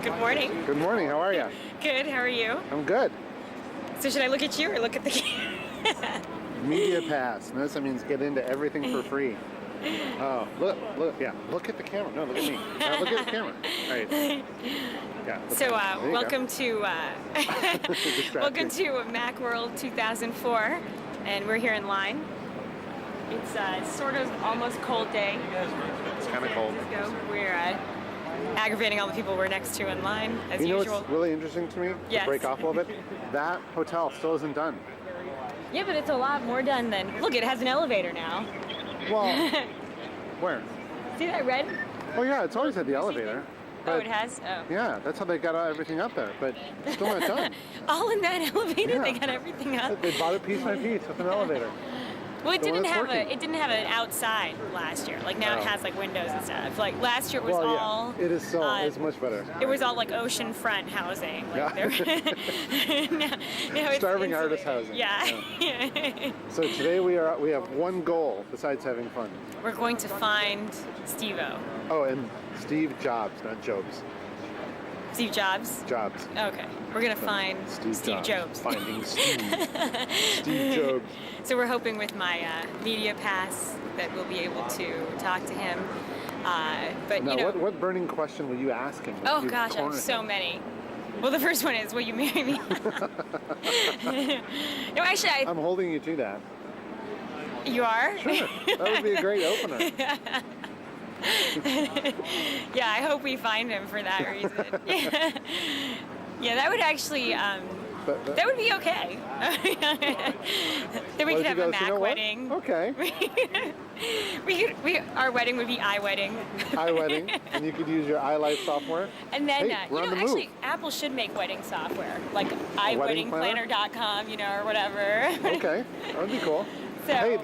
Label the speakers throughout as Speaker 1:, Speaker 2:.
Speaker 1: Good morning.
Speaker 2: Good morning. How are you?
Speaker 1: Good. How are you?
Speaker 2: I'm good.
Speaker 1: So should I look at you or look at the camera?
Speaker 2: Media pass. Notice that means get into everything for free. Oh, look, yeah. Look at the camera. No, look at me. Now look at the camera. All right. Yeah.
Speaker 1: So welcome to welcome to MacWorld 2004, and we're here in line. It's sort of almost cold day.
Speaker 2: It's kind of cold.
Speaker 1: We're aggravating all the people we're next to in line as usual.
Speaker 2: You know what's really interesting to me?
Speaker 1: Yes.
Speaker 2: To break off a little bit? That hotel still isn't done.
Speaker 1: Yeah, but it's a lot more done than... Look, it has an elevator now.
Speaker 2: Well, where?
Speaker 1: See that red?
Speaker 2: Oh yeah, it's always had the elevator.
Speaker 1: Oh, it has? Oh.
Speaker 2: Yeah, that's how they got everything up there, but it's still not done.
Speaker 1: All in that elevator?
Speaker 2: Yeah.
Speaker 1: They got everything up?
Speaker 2: They bought it piece by piece with an elevator.
Speaker 1: Well, it didn't have an outside last year. Like now it has like windows and stuff. Like last year was all.
Speaker 2: It is so. It's much better.
Speaker 1: It was all like oceanfront housing. Like
Speaker 2: now starving artist housing.
Speaker 1: Yeah.
Speaker 2: So today we have one goal besides having fun.
Speaker 1: We're going to find Steve-O.
Speaker 2: Oh, and Steve Jobs, not Jobs.
Speaker 1: Steve Jobs?
Speaker 2: Jobs.
Speaker 1: Okay. We're going to find Steve Jobs.
Speaker 2: Finding Steve. Steve Jobs.
Speaker 1: So we're hoping with my media pass that we'll be able to talk to him. But
Speaker 2: now,
Speaker 1: you know,
Speaker 2: what burning question will you ask him?
Speaker 1: Oh gosh, I have so many. Well, the first one is, will you marry me? No, actually,
Speaker 2: I'm holding you to that.
Speaker 1: You are?
Speaker 2: Sure. That would be a great opener.
Speaker 1: Yeah, I hope we find him for that reason. Yeah, that would actually, that would be okay. Then we could have a Mac wedding.
Speaker 2: Okay.
Speaker 1: Our wedding would be iWedding.
Speaker 2: iWedding, and you could use your iLife software.
Speaker 1: And then,
Speaker 2: hey,
Speaker 1: you know, actually, Apple should make wedding software, like iWeddingPlanner.com, you know, or whatever.
Speaker 2: Okay, that would be cool.
Speaker 1: So,
Speaker 2: hey,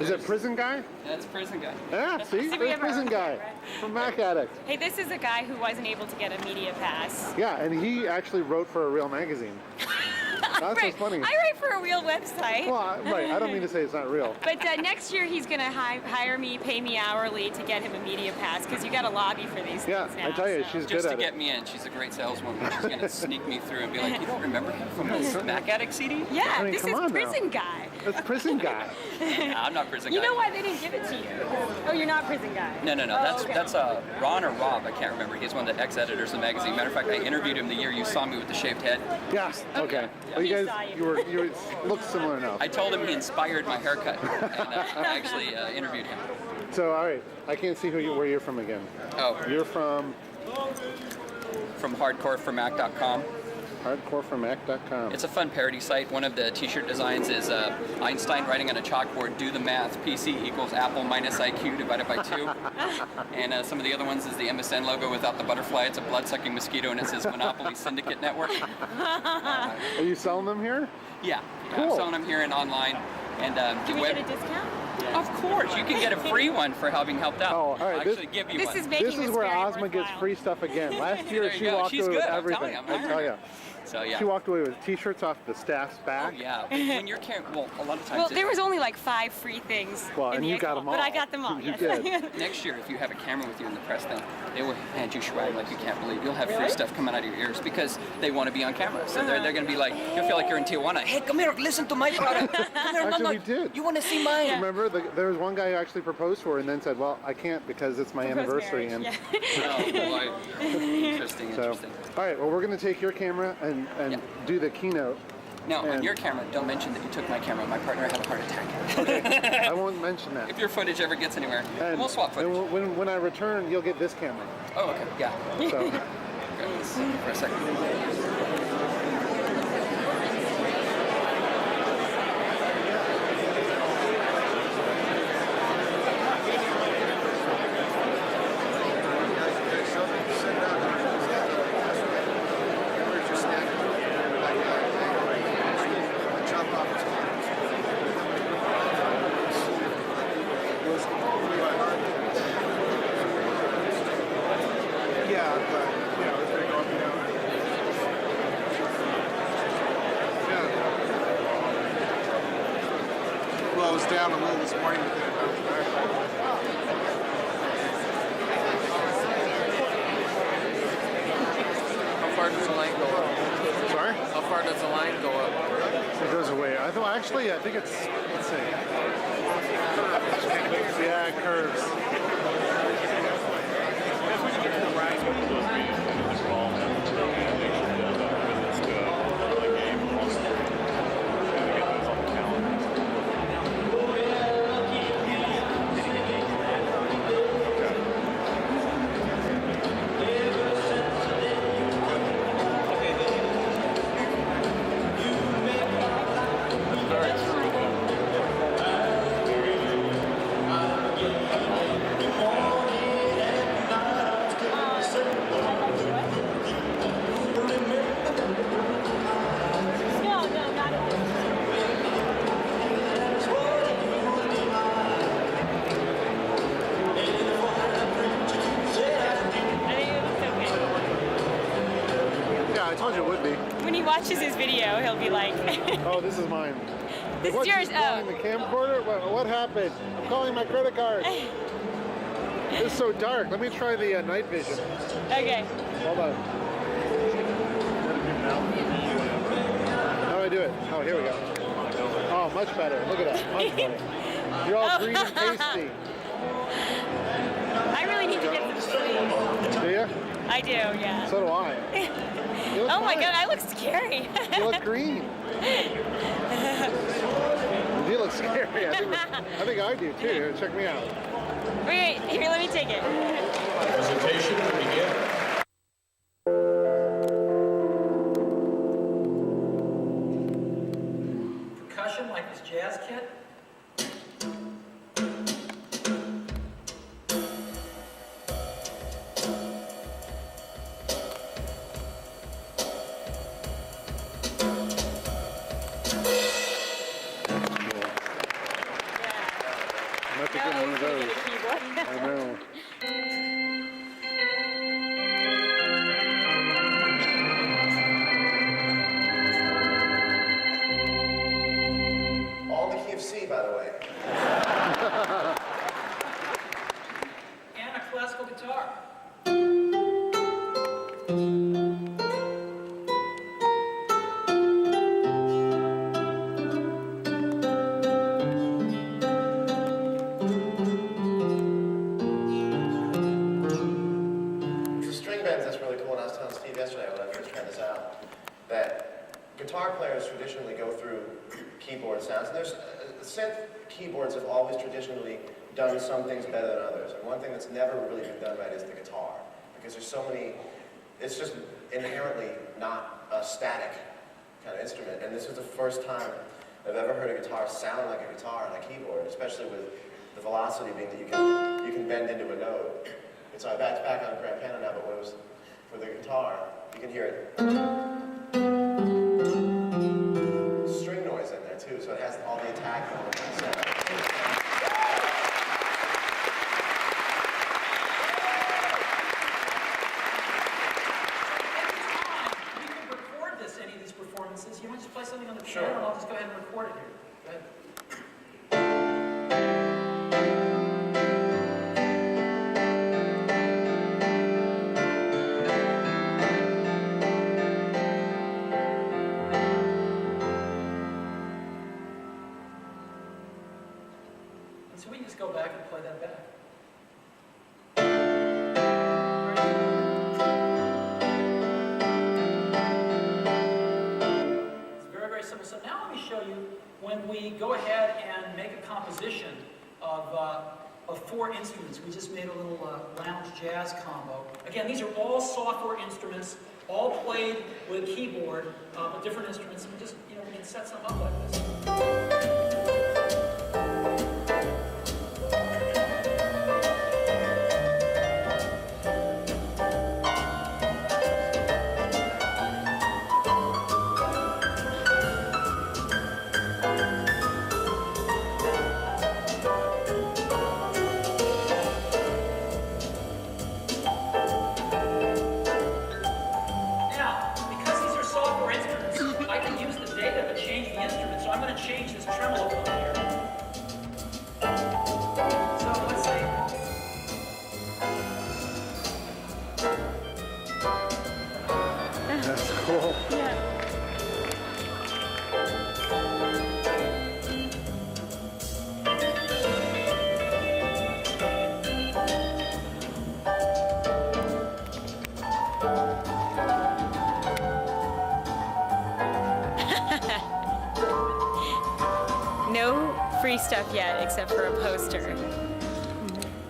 Speaker 2: is it Prison Guy?
Speaker 3: That's Prison Guy.
Speaker 2: Yeah, see? There's Prison Guy from Mac Addict.
Speaker 1: Hey, this is a guy who wasn't able to get a media pass.
Speaker 2: Yeah, and he actually wrote for a real magazine. That's what's funny.
Speaker 1: I write for a real website.
Speaker 2: Well, right. I don't mean to say it's not real.
Speaker 1: But next year he's going to hire me, pay me hourly to get him a media pass, because you got to lobby for these things now.
Speaker 2: I tell you, she's good at it.
Speaker 3: Just to get me in. She's a great saleswoman. She's going to sneak me through and be like, you don't remember him from this Mac Addict CD?
Speaker 1: Yeah,
Speaker 2: I mean,
Speaker 1: this is Prison Guy.
Speaker 2: That's Prison Guy.
Speaker 3: Nah, I'm not Prison Guy.
Speaker 1: You know why they didn't give it to you? Oh, you're not Prison Guy.
Speaker 3: No. That's Ron or Rob. I can't remember. He's one of the ex-editors of the magazine. Matter of fact, I interviewed him the year you saw me with the shaved head.
Speaker 2: Yes. Okay.
Speaker 3: Yeah.
Speaker 2: Well, you guys, you looked similar enough.
Speaker 3: I told him he inspired my haircut, and I actually interviewed him.
Speaker 2: So, all right. I can't see where you're from again.
Speaker 3: Oh.
Speaker 2: You're from
Speaker 3: hardcoreformac.com.
Speaker 2: hardcoreformac.com.
Speaker 3: It's a fun parody site. One of the t-shirt designs is Einstein writing on a chalkboard, do the math, PC equals Apple minus IQ divided by 2. And some of the other ones is the MSN logo without the butterfly. It's a blood-sucking mosquito, and it says Monopoly Syndicate Network.
Speaker 2: Are you selling them here?
Speaker 3: Yeah.
Speaker 2: Cool.
Speaker 3: I'm selling them here and online. And
Speaker 1: Can we get a discount?
Speaker 3: Of course. You can get a free one for having helped out.
Speaker 2: Oh, all right.
Speaker 3: I'll actually give you one.
Speaker 2: This is where Asma gets free stuff again. Last year she walked away with everything. I tell you.
Speaker 3: So, yeah.
Speaker 2: She walked away with t-shirts off the staff's back.
Speaker 3: Oh, yeah. When you're carrying, a lot of times.
Speaker 1: Well, there was only like 5 free things.
Speaker 2: Well, and you got them all.
Speaker 1: But I got them all.
Speaker 2: You
Speaker 1: yes.
Speaker 2: did.
Speaker 3: Next year, if you have a camera with you in the press thing, they will hand you swag like you can't believe. You'll have free stuff coming out of your ears because they want to be on camera. So they're going to be like, you'll feel like you're in Tijuana. Hey, come here, listen to my product. Come here,
Speaker 2: actually, we did.
Speaker 3: You want to see mine?
Speaker 2: Yeah. Remember, there was one guy who actually proposed for her and then said, well, I can't because it's my anniversary. And
Speaker 3: oh, boy. Interesting.
Speaker 2: All right, well, we're going to take your camera and do the keynote.
Speaker 3: No, on your camera, don't mention that you took my camera. My partner had a heart attack.
Speaker 2: Okay, I won't mention that.
Speaker 3: If your footage ever gets anywhere, we'll swap footage.
Speaker 2: And when I return, you'll get this camera.
Speaker 3: Oh, okay, yeah.
Speaker 2: So.
Speaker 3: For a second.
Speaker 4: Yeah, but you know, it's gonna go up and down. Yeah. Well, it was down a little this morning, but then it bounced back. does the line go up?
Speaker 2: It goes away. I thought actually, I think it's, let's see. Yeah, it curves. I told you it would be.
Speaker 1: When he watches his video, he'll be like,
Speaker 2: Oh, this is mine.
Speaker 1: This
Speaker 2: What's
Speaker 1: is yours.
Speaker 2: calling the camcorder? What happened? I'm calling my credit card. It's so dark. Let me try the night vision.
Speaker 1: Okay.
Speaker 2: Hold on. How do I do it? Oh, here we go. Oh, much better. Look at that. Much better. You're all green and pasty.
Speaker 1: I really need to get some sleep.
Speaker 2: Do you?
Speaker 1: I do, yeah.
Speaker 2: So do I. You look
Speaker 1: Oh my
Speaker 2: fine.
Speaker 1: god, I look scary.
Speaker 2: You look green. You look scary. I think I do too. Here, check me out.
Speaker 1: Wait, here, let me take it.
Speaker 5: Presentation to begin.
Speaker 6: Percussion like this jazz kit.
Speaker 2: I'm about to get one of those. I know.
Speaker 7: All in the key of C, by the way.
Speaker 6: And a classical guitar.
Speaker 7: For string bands, that's really cool. And I was telling Steve yesterday when I first tried this out, that guitar players traditionally go through keyboard sounds. And there's synth keyboards have always traditionally done some things better than others. And one thing that's never really been done right is the guitar. Because there's so many, it's just inherently not a static kind of instrument. And this is the first time I've ever heard a guitar sound like a guitar on a keyboard, especially with the velocity being that you can bend into a note. It's back on grand piano now, but when it was for the guitar, you can hear it. String noise in there too, so it has all the attack and all the kind of sound.
Speaker 6: We could record this, any of these performances. You want to just play something on the
Speaker 7: Sure.
Speaker 6: piano, and I'll just go ahead and record it here. Go ahead. And so we can just go back and play that back. It's very, very simple. So now let me show you when we go ahead and make a composition of 4 instruments. We just made a little lounge jazz combo. Again, these are all software instruments, all played with a keyboard, but different instruments. We just, we can set some up like this. Now, because these are software instruments, I can use the data to change the instrument. So I'm going to change this
Speaker 1: free stuff yet, except for a poster.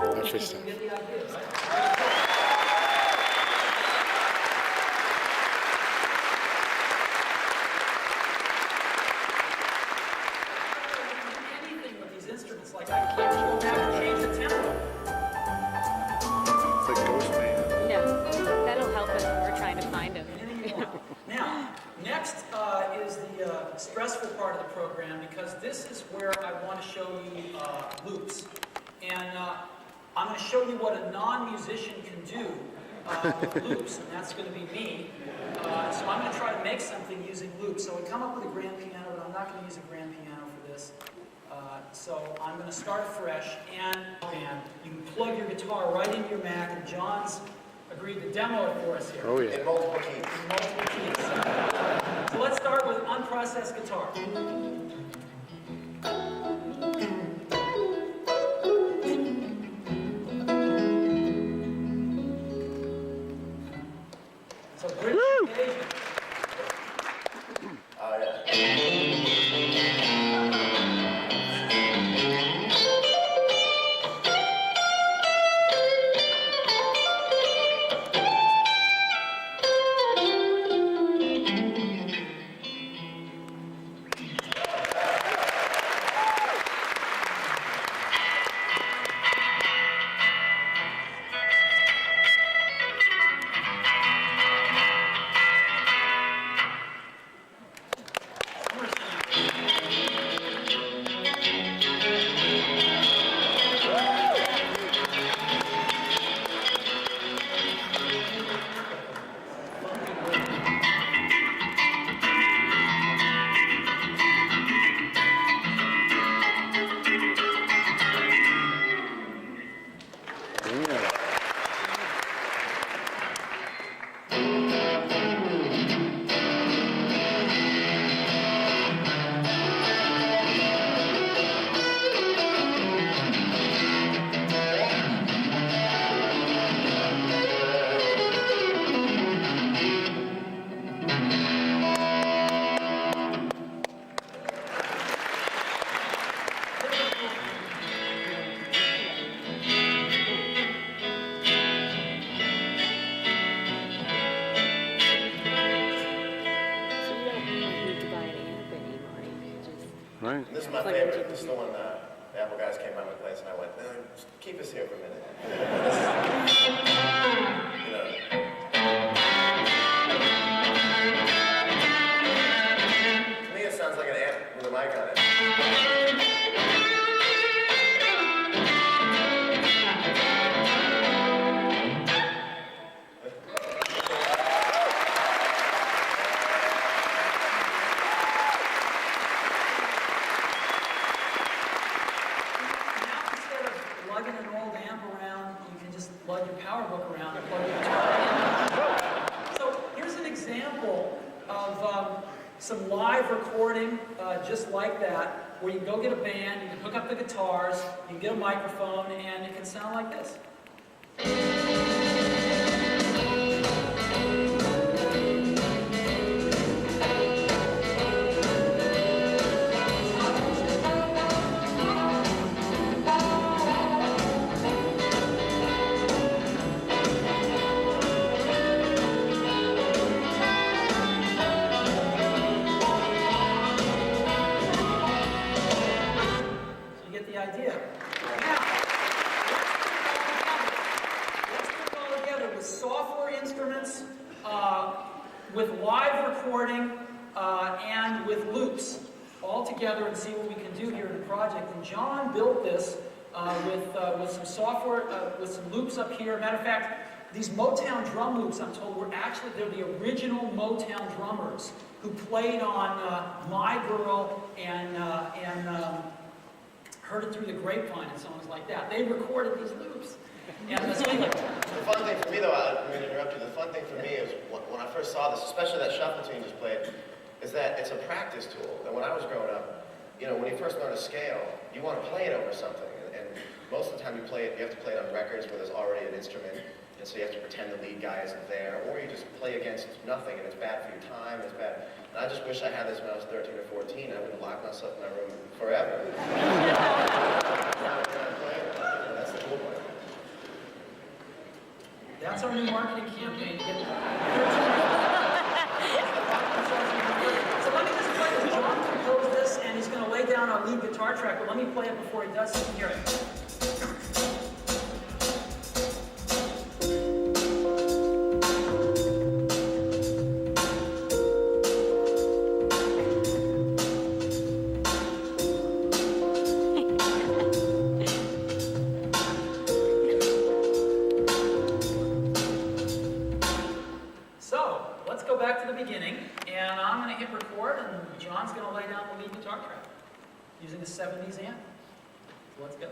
Speaker 2: That free stuff.
Speaker 6: Get the idea, right? Anything with these instruments, like I can't go back and change the tempo.
Speaker 2: It's like Ghost Man.
Speaker 1: No, that'll help us when we're trying to find them.
Speaker 6: Anything you want. Now, next is the stressful part of the program, because this is where I want to show you loops. And I'm going to show you what a non-musician can do with loops, and that's going to be me. So I'm going to try to make something using loops. So we come up with a grand piano, but I'm not going to use a grand piano for this. So I'm going to start fresh, and you can plug your guitar right into your Mac, and John's agreed to demo it for us here.
Speaker 2: Oh, yeah.
Speaker 7: In multiple keys.
Speaker 6: In multiple keys. So let's start with unprocessed guitar. So bridge engagement.
Speaker 7: Oh, yeah.
Speaker 2: Right.
Speaker 7: This is my favorite. This is the one the Apple guys came out with place, and I went, no, just keep us here for a minute. You know. To me, it sounds like an amp with a mic on it.
Speaker 6: Lugging an old amp around, you can just lug your power book around and plug your guitar in. So here's an example of some live recording just like that, where you can go get a band, you can hook up the guitars, you can get a microphone, and it can sound like this. Idea. Now, let's put it all together with software instruments, with live recording, and with loops all together, and see what we can do here in the project. And John built this with some software, with some loops up here. Matter of fact, these Motown drum loops, I'm told, they're the original Motown drummers who played on My Girl and Heard It Through the Grapevine and songs like that. They recorded these loops. And
Speaker 7: The fun thing for me, though, I'm going to interrupt you, the fun thing for me is when I first saw this, especially that shuffle tune you just played, is that it's a practice tool. And when I was growing up, you know, when you first learn a scale, you want to play it over something. And most of the time you have to play it on records where there's already an instrument. and so you have to pretend the lead guy isn't there, or you just play against nothing, and it's bad for your time, it's bad. And I just wish I had this when I was 13 or 14. I would have locked myself in my room forever. That's the cool part.
Speaker 6: That's our new marketing campaign. So let me just play this. John composed this, and he's going to lay down our lead guitar track, but let me play it before he does so you can hear it. Let's go back to the beginning, and I'm going to hit record, and John's going to lay down the lead guitar track using a 70s amp. So let's go.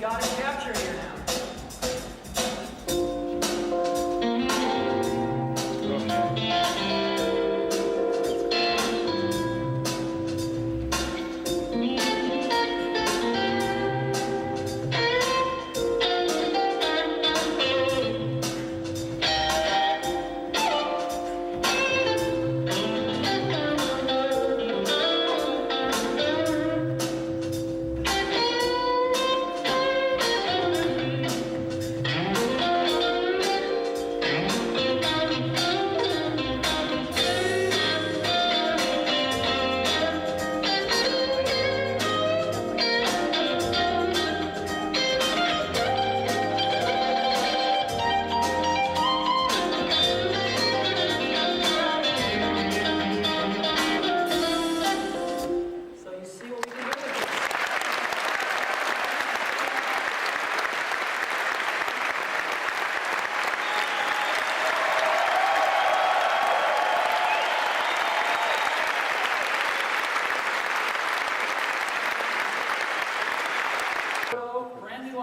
Speaker 6: Got it captured here now.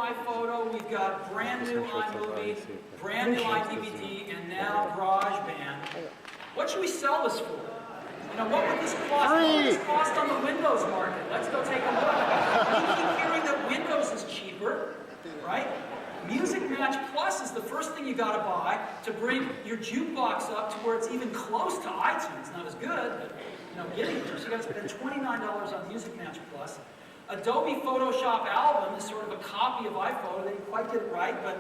Speaker 6: iPhoto, we've got brand new iMovie, brand new iDVD, and now GarageBand. What should we sell this for? You know, what would this cost? What would this cost on the Windows market? Let's go take a look. We keep hearing that Windows is cheaper, right? Music Match Plus is the first thing you gotta buy to bring your jukebox up to where it's even close to iTunes. Not as good, but you know, getting there. So you gotta spend $29 on Music Match Plus. Adobe Photoshop Album is sort of a copy of iPhoto. They didn't quite get it right, but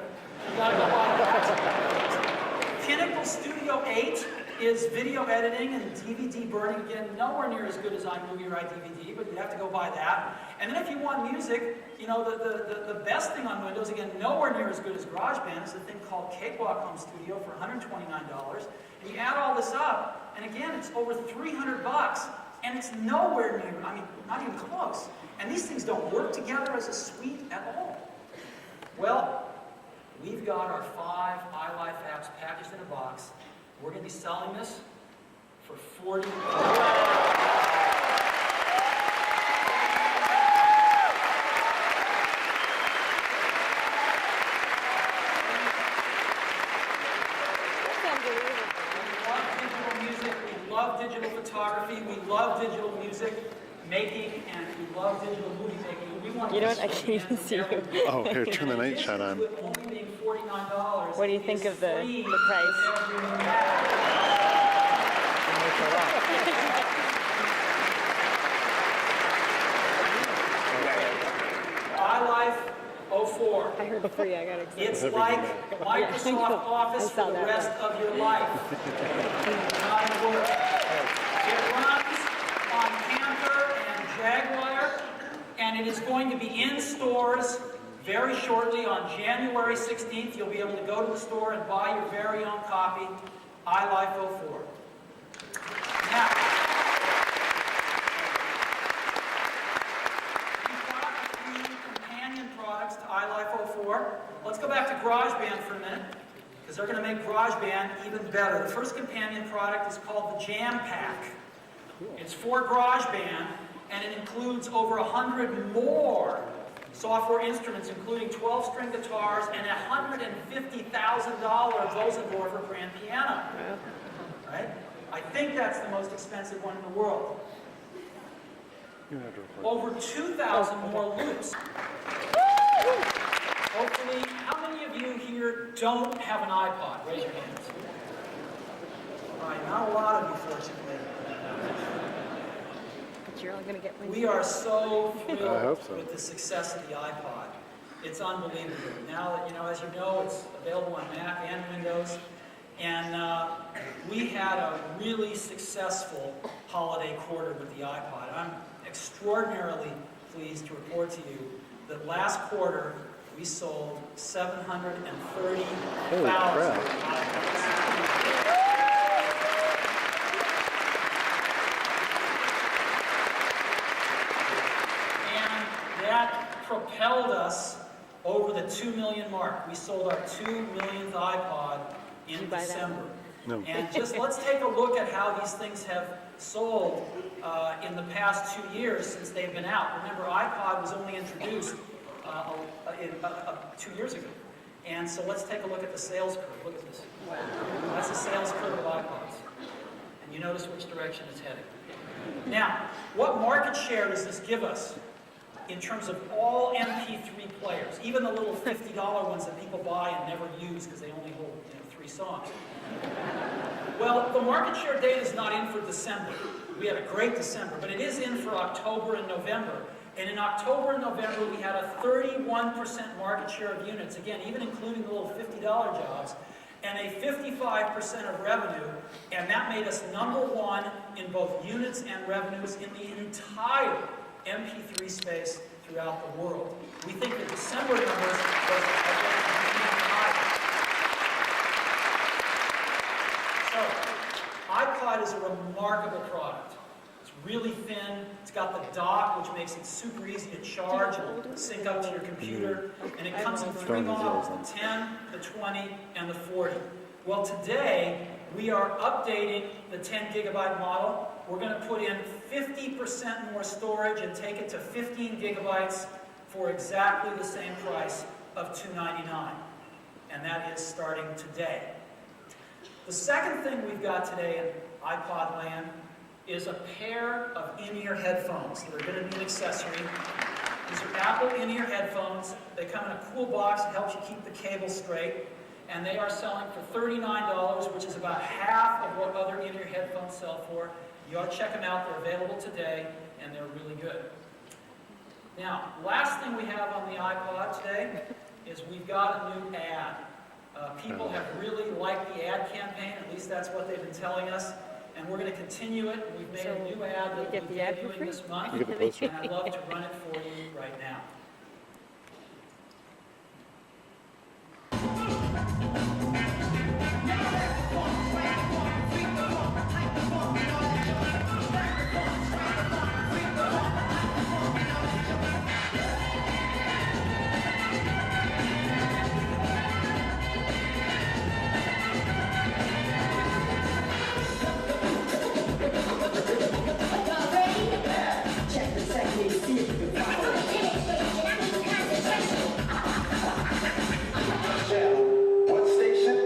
Speaker 6: you gotta go buy that. Pinnacle Studio 8 is video editing and DVD burning. Again, nowhere near as good as iMovie or iDVD, but you have to go buy that. And then if you want music, you know, the best thing on Windows, again, nowhere near as good as GarageBand, is a thing called Cakewalk Home Studio for $129. And you add all this up, and again, it's over $300, and it's nowhere near, I mean, not even close. And these things don't work together as a suite at all. Well, we've got our 5 iLife apps packaged in a box. We're going to be selling this for $40. Digital photography, we love digital music making, and we love digital movie making. We want
Speaker 1: You know what? I can't even see you.
Speaker 2: Oh, here, turn the night shot on.
Speaker 6: Only being $49.
Speaker 1: What do you think of the price?
Speaker 6: iLife 04.
Speaker 1: I heard free. I got excited.
Speaker 6: It's like Microsoft Office for the rest of your life. Not at work. It runs on Panther and Jaguar, and it is going to be in stores very shortly on January 16th. You'll be able to go to the store and buy your very own copy, iLife 04. Now, to iLife 04. Let's go back to GarageBand for a minute, because they're going to make GarageBand even better. The first companion product is called the Jam Pack. It's for GarageBand, and it includes over 100 more software instruments, including 12-string guitars and $150,000 Bosendorfer grand piano. Right? I think that's the most expensive one in the world. Over 2,000 more loops. Hopefully, how many of you here don't have an iPod? Raise your hands. All right, not a lot of you, fortunately.
Speaker 1: But you're all going to get one.
Speaker 6: We are so thrilled
Speaker 2: so.
Speaker 6: with the success of the iPod. It's unbelievable. Now that, as you know, it's available on Mac and Windows. And we had a really successful holiday quarter with the iPod. I'm extraordinarily pleased to report to you that last quarter we sold 730,000 iPods. And that propelled us over the 2 million mark. We sold our 2 millionth iPod in December.
Speaker 2: No.
Speaker 6: And just let's take a look at how these things have sold in the past 2 years since they've been out. Remember, iPod was only introduced 2 years ago. And so let's take a look at the sales curve. Look at this. Wow. That's the sales curve of iPods. And you notice which direction it's heading. Now, what market share does this give us in terms of all MP3 players, even the little $50 ones that people buy and never use because they only hold 3 songs? Well, the market share data is not in for December. We had a great December, but it is in for October and November. And in October and November, we had a 31% market share of units, again, even including the little $50 jobs, and a 55% of revenue, and that made us #1 in both units and revenues in the entire MP3 space throughout the world. We think the December numbers are going to be even higher. So, iPod is a remarkable product. It's really thin. It's got the dock, which makes it super easy to charge and sync up to your computer. And it comes in 3 models, the 10, the 20, and the 40. Well, today, we are updating the 10 gigabyte model. We're going to put in 50% more storage and take it to 15 gigabytes for exactly the same price of $299. And that is starting today. The second thing we've got today in iPod land is a pair of in-ear headphones that are going to be an accessory. These are Apple in-ear headphones. They come in a cool box that helps you keep the cable straight. And they are selling for $39, which is about half of what other in-ear headphones sell for. You ought to check them out. They're available today, and they're really good. Now, last thing we have on the iPod today is we've got a new ad. People have really liked the ad campaign, at least that's what they've been telling us, and we're going to continue it. We've made a new ad that we'll be debuting this month,
Speaker 2: You get the poster.
Speaker 6: and I'd love to run it for you right now.
Speaker 7: What station?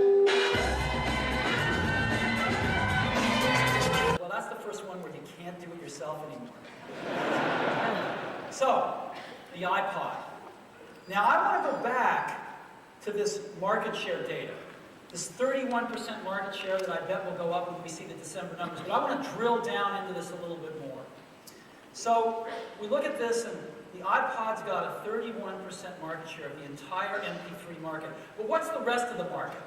Speaker 6: Well, that's the first one where you can't do it yourself anymore. So, the iPod. Now, I want to go back to this market share data. This 31% market share that I bet will go up when we see the December numbers. But I want to drill down into this a little bit more. So, we look at this, and the iPod's got a 31% market share of the entire MP3 market. But what's the rest of the market?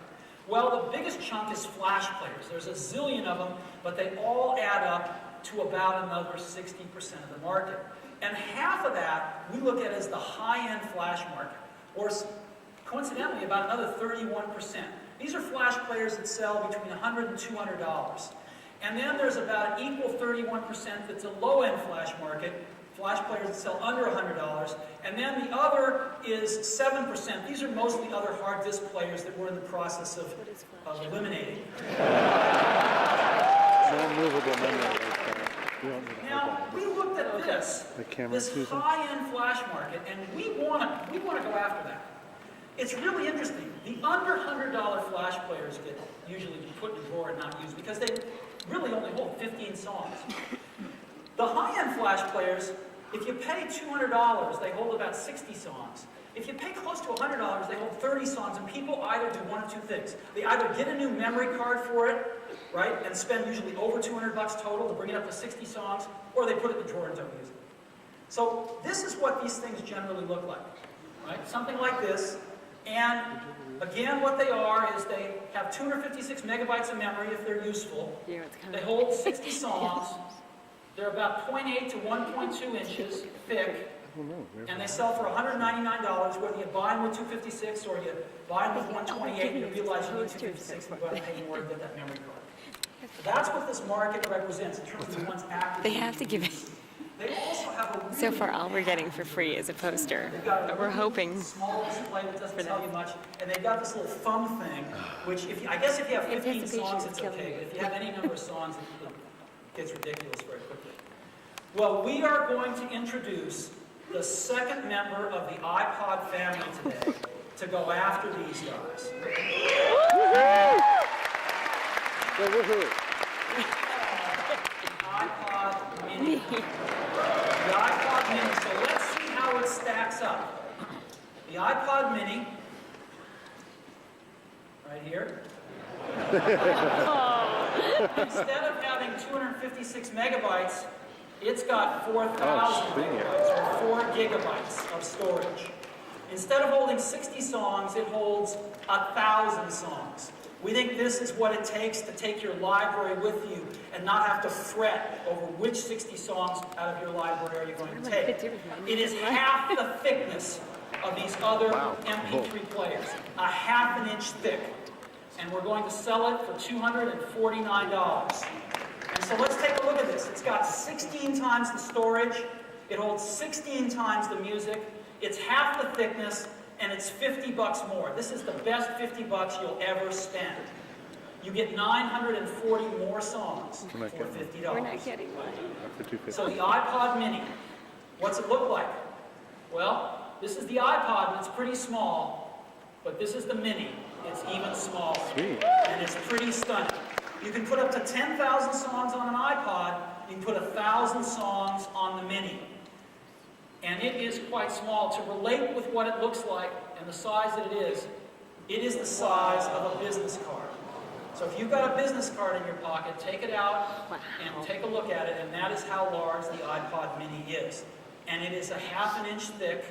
Speaker 6: Well, the biggest chunk is flash players. There's a zillion of them, but they all add up to about another 60% of the market. And half of that we look at as the high-end flash market, or coincidentally about another 31%. These are flash players that sell between $100 and $200. And then there's about an equal 31% that's a low-end flash market, flash players that sell under $100. And then the other is 7%. These are mostly other hard disk players that we're in the process of eliminating.
Speaker 2: Non-movable memory. We don't need to
Speaker 6: Now,
Speaker 2: hold
Speaker 6: we looked at this
Speaker 2: Susan?
Speaker 6: high-end flash market, and we want to go after that. It's really interesting. The under $100 flash players get usually put in a drawer and not used because they really only hold 15 songs. The high-end flash players, if you pay $200, they hold about 60 songs. If you pay close to $100, they hold 30 songs, and people either do one of two things. They either get a new memory card for it, right, and spend usually over $200 total to bring it up to 60 songs, or they put it in the drawer and don't use it. So this is what these things generally look like, right? Something like this. And again, what they are is they have 256 megabytes of memory if they're useful. They hold 60 songs. They're about 0.8 to 1.2 inches thick. And they sell for $199, whether you buy them with 256 or you buy them with 128, you realize you need 256 and you got to pay more to get that memory card. That's what this market represents in terms of the ones active.
Speaker 1: They have to give it.
Speaker 6: They also have a really
Speaker 1: So far, all we're getting for free is a poster, but we're hoping.
Speaker 6: Small display that doesn't tell you much, and they've got this little thumb thing, which I guess if you have 15 songs, it's okay, but if you have any number of songs, it gets ridiculous very quickly. Well, we are going to introduce the second member of the iPod family today to go after these guys.
Speaker 2: Woohoo!
Speaker 6: The iPod Mini. The iPod Mini. So let's see how it stacks up. The iPod Mini, right here. Instead of having 256 megabytes, it's got 4,000 megabytes, or 4 gigabytes of storage. Instead of holding 60 songs, it holds 1,000 songs. We think this is what it takes to take your library with you and not have to fret over which 60 songs out of your library are you going to take. It is half the thickness of these other MP3 players, a half an inch thick. And we're going to sell it for $249. And so let's take a look at this. It's got 16 times the storage. It holds 16 times the music. It's half the thickness, and it's $50 more. This is the best $50 you'll ever spend. You get 940 more songs for $50.
Speaker 1: We're not getting one.
Speaker 6: So the iPod Mini, what's it look like? Well, this is the iPod, and it's pretty small, but this is the Mini. It's even smaller.
Speaker 2: Sweet.
Speaker 6: And it's pretty stunning. You can put up to 10,000 songs on an iPod. You can put 1,000 songs on the Mini. And it is quite small. To relate with what it looks like and the size that it is the size of a business card. So if you've got a business card in your pocket, take it out and take a look at it, and that is how large the iPod Mini is. And it is a half an inch thick.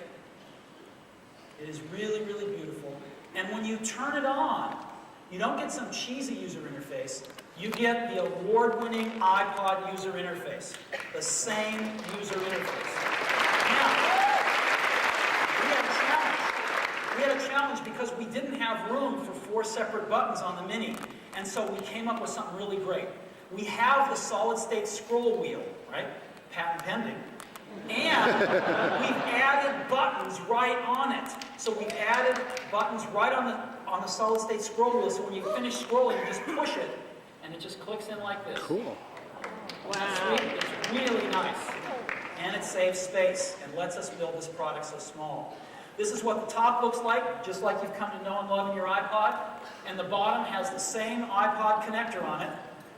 Speaker 6: It is really, really beautiful. And when you turn it on, you don't get some cheesy user interface. You get the award-winning iPod user interface. The same user interface. Now, we had a challenge because we didn't have room for 4 separate buttons on the Mini. And so we came up with something really great. We have the solid-state scroll wheel, right? Patent pending. And we've added buttons right on it. So we've added buttons right on the solid-state scroll wheel. So when you finish scrolling, you just push it, and it just clicks in like this.
Speaker 2: Cool.
Speaker 6: Wow. It's really nice. And it saves space and lets us build this product so small. This is what the top looks like, just like you've come to know and love in your iPod. And the bottom has the same iPod connector on it,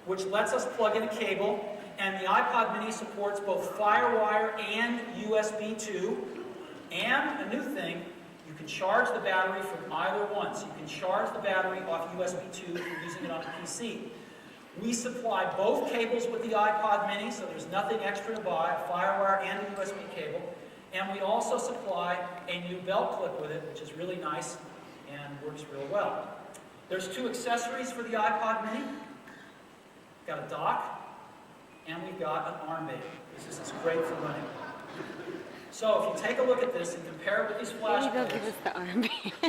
Speaker 6: which lets us plug in a cable. And the iPod Mini supports both FireWire and USB 2. And a new thing, you can charge the battery from either one. So you can charge the battery off USB 2 if you're using it on a PC. We supply both cables with the iPod Mini, so there's nothing extra to buy, a FireWire and a USB cable. And we also supply a new belt clip with it, which is really nice and works real well. There's 2 accessories for the iPod Mini. We've got a dock, and we've got an armband. This is great for running. So if you take a look at this and compare it with these flash
Speaker 1: Maybe they'll give
Speaker 6: players,
Speaker 1: us the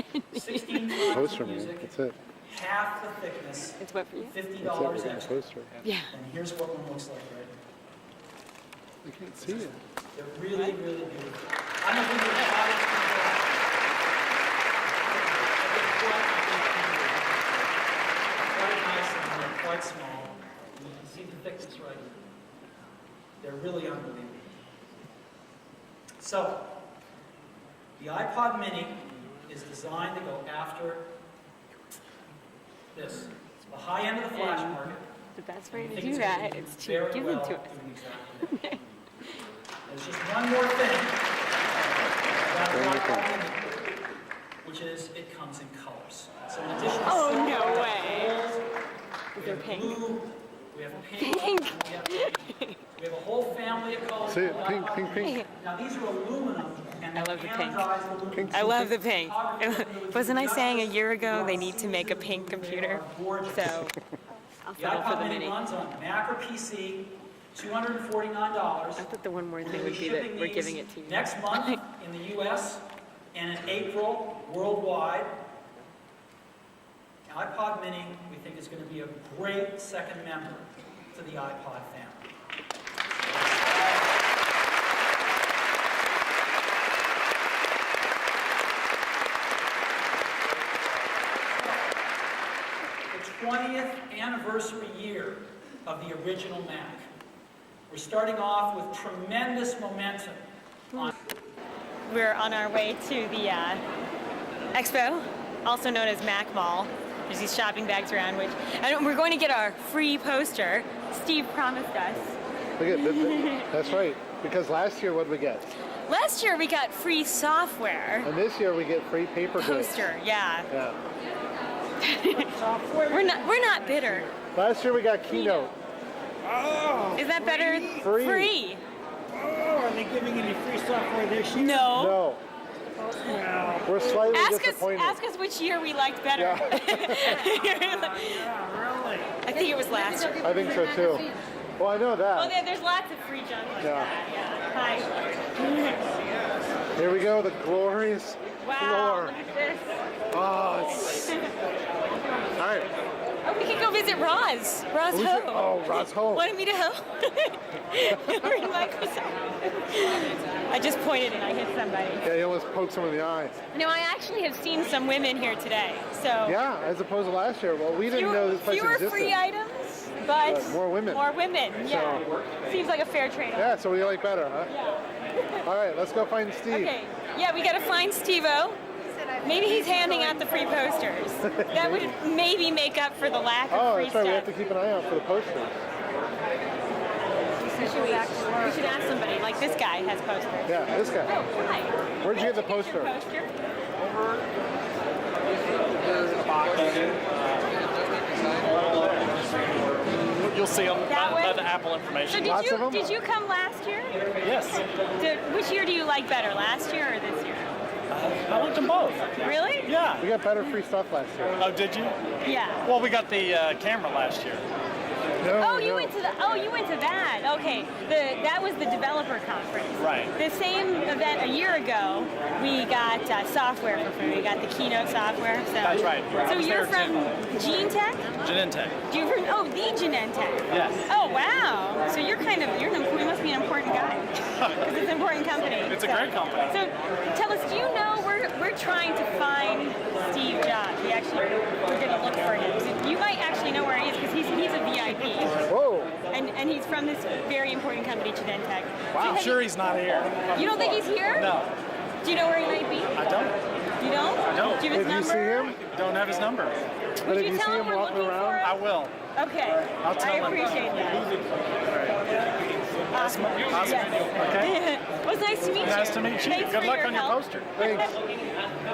Speaker 1: armband.
Speaker 6: 16 tracks
Speaker 2: Poster,
Speaker 6: of
Speaker 2: man.
Speaker 6: music,
Speaker 2: That's it.
Speaker 6: half the thickness,
Speaker 1: It's what for you?
Speaker 6: $50
Speaker 2: That's it. We're getting a
Speaker 6: extra.
Speaker 2: poster.
Speaker 1: Yeah.
Speaker 6: And here's what one looks like, right?
Speaker 2: I can't see it.
Speaker 6: They're really, really beautiful. I don't think they're quite nice and they're quite small. You can see the thickness right here. They're really unbelievable. So, the iPod Mini is designed to go after this. It's the high end of the flash market.
Speaker 1: The best way
Speaker 6: I
Speaker 1: to
Speaker 6: think
Speaker 1: do
Speaker 6: it's
Speaker 1: that
Speaker 6: gonna do
Speaker 1: is to
Speaker 6: very
Speaker 1: give
Speaker 6: well
Speaker 1: it to us.
Speaker 6: doing exactly that. There's just one more thing about the iPod Mini, which is it comes in colors. So in addition to
Speaker 1: Oh,
Speaker 6: silver,
Speaker 1: no
Speaker 6: we have
Speaker 1: way.
Speaker 6: gold, we
Speaker 1: They're
Speaker 6: have
Speaker 1: pink.
Speaker 6: blue, we have pink, and we have pink. We have a whole family of colors.
Speaker 2: See it?
Speaker 6: in the
Speaker 2: Pink,
Speaker 6: iPod
Speaker 2: pink,
Speaker 6: Mini.
Speaker 2: pink.
Speaker 6: Now these are aluminum, and
Speaker 1: I love the
Speaker 6: they're
Speaker 1: pink.
Speaker 6: anodized aluminum.
Speaker 1: I love the pink. Wasn't I saying a year ago they need to make a pink computer? So I'll
Speaker 6: The
Speaker 1: settle for
Speaker 6: iPod
Speaker 1: the
Speaker 6: Mini
Speaker 1: Mini.
Speaker 6: runs on Mac or PC, $249.
Speaker 1: I thought the one more thing would be that we're giving it to you.
Speaker 6: Next month in the US and in April worldwide. The iPod Mini, we think, is going to be a great second member to the iPod family. The 20th anniversary year of the original Mac. We're starting off with tremendous momentum.
Speaker 1: We're on our way to the expo, also known as Mac Mall. There's these shopping bags around, and we're going to get our free poster. Steve promised us.
Speaker 2: Look at that. That's right. Because last year, what did we get?
Speaker 1: Last year we got free software.
Speaker 2: And this year, we get free paper goods.
Speaker 1: Poster, yeah.
Speaker 2: Yeah.
Speaker 1: We're not bitter.
Speaker 2: Last year, we got Keynote.
Speaker 1: Is that better?
Speaker 2: Free.
Speaker 8: Oh, are they giving any free software this year?
Speaker 1: No.
Speaker 2: No. We're slightly disappointed.
Speaker 1: Ask us which year we liked better.
Speaker 2: Yeah.
Speaker 8: Really?
Speaker 1: I think it was last year.
Speaker 2: I think so too. Well, I know
Speaker 1: Oh,
Speaker 2: that.
Speaker 1: there's lots of free junk like
Speaker 2: Yeah.
Speaker 1: that. Yeah. Hi.
Speaker 2: Here we go, the glorious
Speaker 1: Wow.
Speaker 2: floor.
Speaker 1: Look at this.
Speaker 2: Oh, it's... All right.
Speaker 1: Oh, we can go visit Roz. Roz
Speaker 2: We
Speaker 1: Ho.
Speaker 2: should- Oh, Roz Ho.
Speaker 1: Wanted me to ho? We're in Microsoft. I just pointed and I hit somebody.
Speaker 2: Yeah, you almost poked someone in the eye.
Speaker 1: No, I actually have seen some women here today. So
Speaker 2: Yeah, as opposed to last year. Well, we didn't know this place
Speaker 1: fewer
Speaker 2: existed.
Speaker 1: free items, but
Speaker 2: More women.
Speaker 1: More women, yeah. Seems like a fair trade-off.
Speaker 2: Yeah, so we like better, huh?
Speaker 1: Yeah.
Speaker 2: All right, let's go find Steve.
Speaker 1: Okay. Yeah, we gotta find Steve-O. Maybe he's handing out the free posters. That would maybe make up for the lack of
Speaker 2: Oh,
Speaker 1: free
Speaker 2: that's right. We have
Speaker 1: stuff.
Speaker 2: to keep an eye out for the posters.
Speaker 1: We should ask somebody, like this guy has posters.
Speaker 2: Yeah, this guy.
Speaker 1: Oh, hi.
Speaker 2: Where'd you get the
Speaker 1: Your
Speaker 2: poster?
Speaker 1: poster?
Speaker 9: You'll see them
Speaker 1: That
Speaker 9: by
Speaker 1: way?
Speaker 9: the Apple
Speaker 1: So
Speaker 9: information.
Speaker 2: Lots of 'em?
Speaker 1: did you come last year?
Speaker 9: Yes.
Speaker 1: Which year do you like better, last year or this year?
Speaker 9: I liked them both.
Speaker 1: Really?
Speaker 9: Yeah.
Speaker 2: We got better free stuff last year.
Speaker 9: Oh, did you?
Speaker 1: Yeah.
Speaker 9: Well, we got the camera last year.
Speaker 2: No,
Speaker 1: Oh, you
Speaker 2: no.
Speaker 1: went to that. Okay, that was the developer conference.
Speaker 9: Right.
Speaker 1: The same event a year ago, we got software for free. We got the Keynote software. So.
Speaker 9: That's right.
Speaker 1: So you're from Genentech?
Speaker 9: Genentech.
Speaker 1: You're from the Genentech.
Speaker 9: Yes.
Speaker 1: Oh wow. So you must be an important guy because it's an important company.
Speaker 9: It's a great company.
Speaker 1: So tell us, do you know we're trying to find Steve Jobs? We're going to look for him. So you might actually know where he is because he's a VIP.
Speaker 2: Whoa.
Speaker 1: And he's from this very important company, Genentech.
Speaker 9: Wow. I'm sure he's not here.
Speaker 1: You don't think he's here?
Speaker 9: No.
Speaker 1: Do you know where he might be?
Speaker 9: I don't.
Speaker 1: You don't?
Speaker 9: I don't.
Speaker 1: Do you have his
Speaker 2: Did you see
Speaker 1: number?
Speaker 2: him?
Speaker 9: Don't have his number.
Speaker 2: But
Speaker 1: Would
Speaker 2: if you
Speaker 1: tell
Speaker 2: see him
Speaker 1: we're
Speaker 2: walking
Speaker 1: looking
Speaker 2: around,
Speaker 1: for him?
Speaker 9: I will.
Speaker 1: Okay.
Speaker 9: I'll tell
Speaker 1: I
Speaker 9: him.
Speaker 1: appreciate that.
Speaker 9: Asma.
Speaker 1: Yes.
Speaker 9: Okay.
Speaker 1: Well, it's nice to meet you.
Speaker 9: Nice to meet you.
Speaker 1: Thanks
Speaker 9: Good
Speaker 1: for
Speaker 9: luck
Speaker 1: your
Speaker 9: on your
Speaker 1: help.
Speaker 9: poster.
Speaker 2: thanks.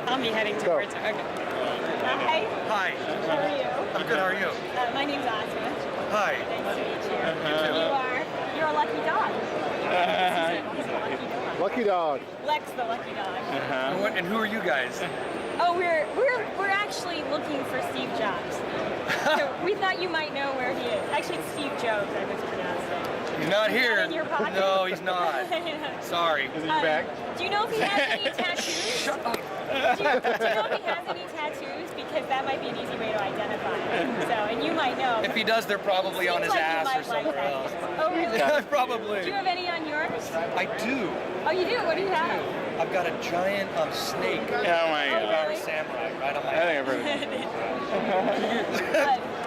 Speaker 1: I'll be heading
Speaker 2: Go.
Speaker 1: towards her. Okay. Hi.
Speaker 10: Hi,
Speaker 1: How are you?
Speaker 10: I'm good, how are you?
Speaker 1: My name's Asma.
Speaker 10: Hi.
Speaker 1: Nice to meet you. You're a lucky dog. He's a lucky dog.
Speaker 2: Lucky dog.
Speaker 1: Lex the lucky dog.
Speaker 10: And who are you guys?
Speaker 1: Oh, we're actually looking for Steve Jobs. So we thought you might know where he is. Actually, it's Steve Jobs. I mispronounced it.
Speaker 10: He's not here.
Speaker 1: in your pocket?
Speaker 10: No, he's not. Sorry.
Speaker 2: Is he back?
Speaker 1: Do you know if he has any tattoos?
Speaker 10: Shut up.
Speaker 1: Do you know if he has any tattoos? Because that might be an easy way to identify him. So, and you might know.
Speaker 10: If he does, they're probably on his
Speaker 1: Seems like
Speaker 10: ass
Speaker 1: you
Speaker 10: or
Speaker 1: might like
Speaker 10: somewhere
Speaker 1: that.
Speaker 10: else.
Speaker 1: Oh, really?
Speaker 10: Probably.
Speaker 1: Do you have any on yours?
Speaker 10: I do.
Speaker 1: Oh, you do? What do you have?
Speaker 10: I've got a giant snake.
Speaker 9: Oh my
Speaker 1: Oh,
Speaker 9: God.
Speaker 1: really?
Speaker 10: Samurai right on my
Speaker 9: I think I've heard of it.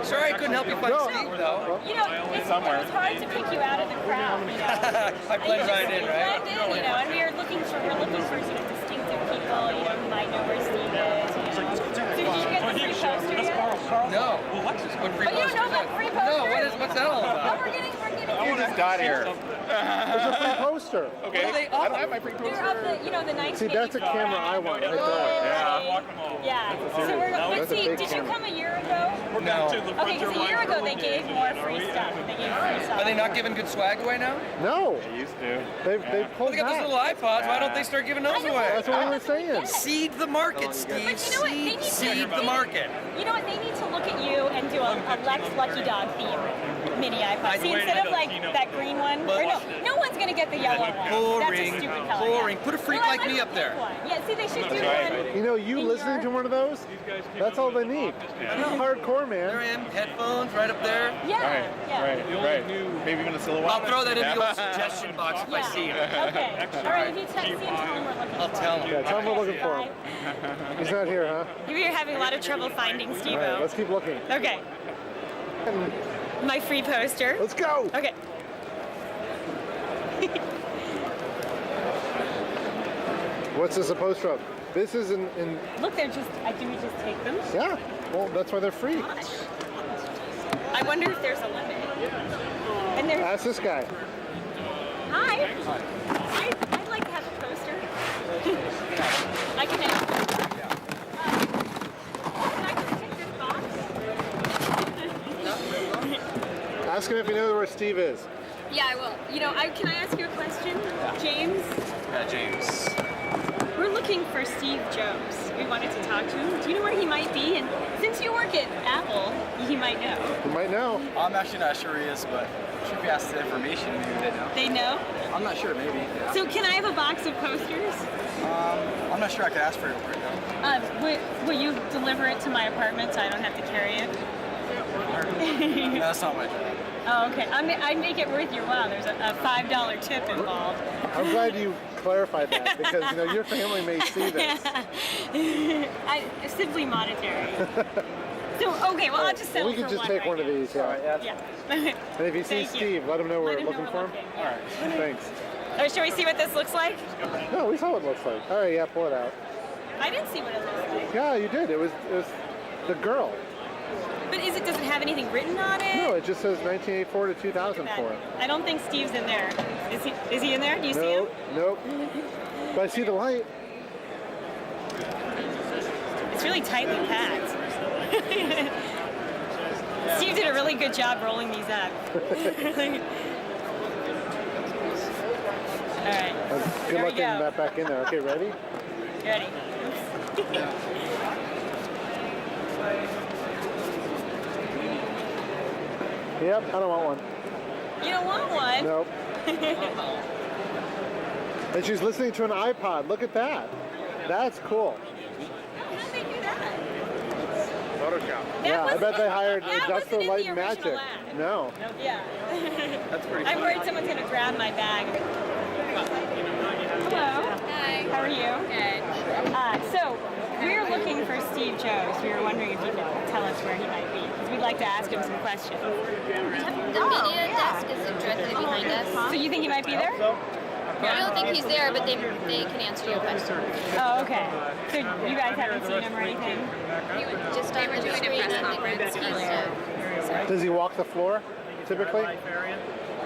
Speaker 10: Sorry, I couldn't help you find
Speaker 2: No.
Speaker 10: Steve though.
Speaker 1: You know, it's hard to pick you out of the crowd, you know.
Speaker 10: I blend right in, right?
Speaker 1: Blend in, you know, and we're looking for sort of distinctive people, you know, who might know where Steve is, you know. So did you get the free poster yet?
Speaker 10: No. What free
Speaker 1: Oh, you don't know about free poster?
Speaker 10: No, what's that all
Speaker 1: Oh,
Speaker 10: about?
Speaker 1: we're getting
Speaker 9: You just got here.
Speaker 2: There's a free poster.
Speaker 9: Okay.
Speaker 10: What are they
Speaker 9: I don't
Speaker 10: up?
Speaker 9: have my free
Speaker 1: They're
Speaker 9: poster.
Speaker 1: of the, you know, the 1984.
Speaker 2: See, that's a camera I want right there.
Speaker 1: Yeah. So we're going
Speaker 2: That's
Speaker 1: to
Speaker 2: a
Speaker 1: see,
Speaker 2: big
Speaker 1: did you
Speaker 2: camera.
Speaker 1: come a year ago?
Speaker 10: No.
Speaker 1: Okay, because a year ago they gave more free stuff. They gave free stuff.
Speaker 10: Are they not giving good swag away now?
Speaker 2: No.
Speaker 9: They used to.
Speaker 2: They've
Speaker 10: Well,
Speaker 2: pulled
Speaker 10: they got those
Speaker 2: back.
Speaker 10: little iPods. Why don't they start giving those away?
Speaker 2: That's what we were saying.
Speaker 10: Seed the market, Steve.
Speaker 1: But you know what? They need to-
Speaker 10: Seed the market.
Speaker 1: You know what? They need to look at you and do a Lex Lucky Dog theme mini iPod. See, instead of like that green one, or no one's gonna get the yellow one. That's a
Speaker 10: Boring.
Speaker 1: stupid color.
Speaker 10: Boring.
Speaker 1: Yeah.
Speaker 10: Put a freak
Speaker 1: Well, I
Speaker 10: like me
Speaker 1: the
Speaker 10: up there.
Speaker 1: pink one. Yeah. See, they should do one.
Speaker 2: You know, you
Speaker 1: In
Speaker 2: listening to
Speaker 1: your-
Speaker 2: one of those, that's all they need. It's not hardcore,
Speaker 10: There I
Speaker 2: man.
Speaker 10: am. Headphones right up there.
Speaker 1: Yeah. Yeah.
Speaker 9: Right. Maybe even a silhouette.
Speaker 10: I'll throw that in the old suggestion box if I
Speaker 1: Yeah.
Speaker 10: see him.
Speaker 1: Okay. All right. If you text him, tell him we're looking
Speaker 10: I'll
Speaker 1: for
Speaker 10: tell
Speaker 1: him.
Speaker 10: him.
Speaker 2: Yeah, tell them we're looking for him. He's not here, huh?
Speaker 1: You're having a lot of trouble finding
Speaker 2: All right,
Speaker 1: Steve-O.
Speaker 2: let's keep looking.
Speaker 1: Okay. My free poster.
Speaker 2: Let's go.
Speaker 1: Okay.
Speaker 2: What's this a poster of? This is in
Speaker 1: Look, they're just. Do we just take them?
Speaker 2: yeah. Well, that's why they're free.
Speaker 1: Gosh. I wonder if there's a limit. And there's.
Speaker 2: Ask this guy.
Speaker 1: Hi. I'd like to have a poster. I can have. Can I just take this box?
Speaker 2: Ask him if he knows where Steve is.
Speaker 1: Yeah, I will. You know, can I ask you a question, James?
Speaker 3: Yeah, James.
Speaker 1: We're looking for Steve Jobs. We wanted to talk to him. Do you know where he might be? And since you work at Apple, he might know.
Speaker 2: You might know.
Speaker 11: I'm actually not sure he is, but if you ask the information, maybe they know.
Speaker 1: They know?
Speaker 11: I'm not sure, maybe. Yeah.
Speaker 1: So can I have a box of posters?
Speaker 11: I'm not sure I could ask for it right now.
Speaker 1: Will you deliver it to my apartment so I don't have to carry it?
Speaker 11: No, that's not my job.
Speaker 1: Oh, okay. I make it worth your while. There's a $5 tip involved.
Speaker 2: I'm glad you clarified that because you know your family may see this.
Speaker 1: Simply monetary. So okay, well I'll just settle
Speaker 2: We could
Speaker 1: for
Speaker 2: just
Speaker 1: one
Speaker 2: take
Speaker 1: right
Speaker 2: one of
Speaker 1: now.
Speaker 2: these. Yeah.
Speaker 1: Yeah.
Speaker 2: And if you see
Speaker 1: Thank you.
Speaker 2: Steve, let him know we're
Speaker 1: Let him know
Speaker 2: looking
Speaker 1: we're
Speaker 2: for him.
Speaker 1: looking.
Speaker 2: All right. Thanks.
Speaker 1: Oh, shall we see what this looks like?
Speaker 2: No, we saw what it looks like. All right, yeah, pull it out.
Speaker 1: I didn't see what it looks like.
Speaker 2: Yeah, you did. It was the girl.
Speaker 1: But does it have anything written on it?
Speaker 2: No, it just says 1984 to 2004.
Speaker 1: I don't think Steve's in there. Is he in there? Do you see him?
Speaker 2: Nope. But I see the light.
Speaker 1: It's really tightly packed. Steve did a really good job rolling these up. All right.
Speaker 2: Good
Speaker 1: Here we
Speaker 2: luck getting
Speaker 1: go.
Speaker 2: that back in there. Okay, ready?
Speaker 1: You ready?
Speaker 2: Yep, I don't want one.
Speaker 1: You don't want one?
Speaker 2: Nope. And she's listening to an iPod. Look at that. That's cool.
Speaker 1: How'd they do that?
Speaker 9: Photoshop.
Speaker 2: Yeah, I bet they hired
Speaker 1: that
Speaker 2: Industrial
Speaker 1: wasn't
Speaker 2: Light
Speaker 1: in
Speaker 2: and
Speaker 1: the original
Speaker 2: Magic.
Speaker 1: ad.
Speaker 2: No.
Speaker 1: Yeah.
Speaker 9: That's pretty
Speaker 1: I'm
Speaker 9: cool.
Speaker 1: worried someone's gonna grab my bag. Hello. Hi. How are you? Good. So we're looking for Steve Jobs. We were wondering if you could tell us where he might be, because we'd like to ask him some questions.
Speaker 12: The media desk is directly behind us.
Speaker 1: So you think he might be there?
Speaker 12: I don't think he's there, but they can answer your question.
Speaker 1: Oh, okay. So you guys haven't seen him or anything?
Speaker 12: Just on the screen on the green screen there.
Speaker 2: Does he walk the floor typically?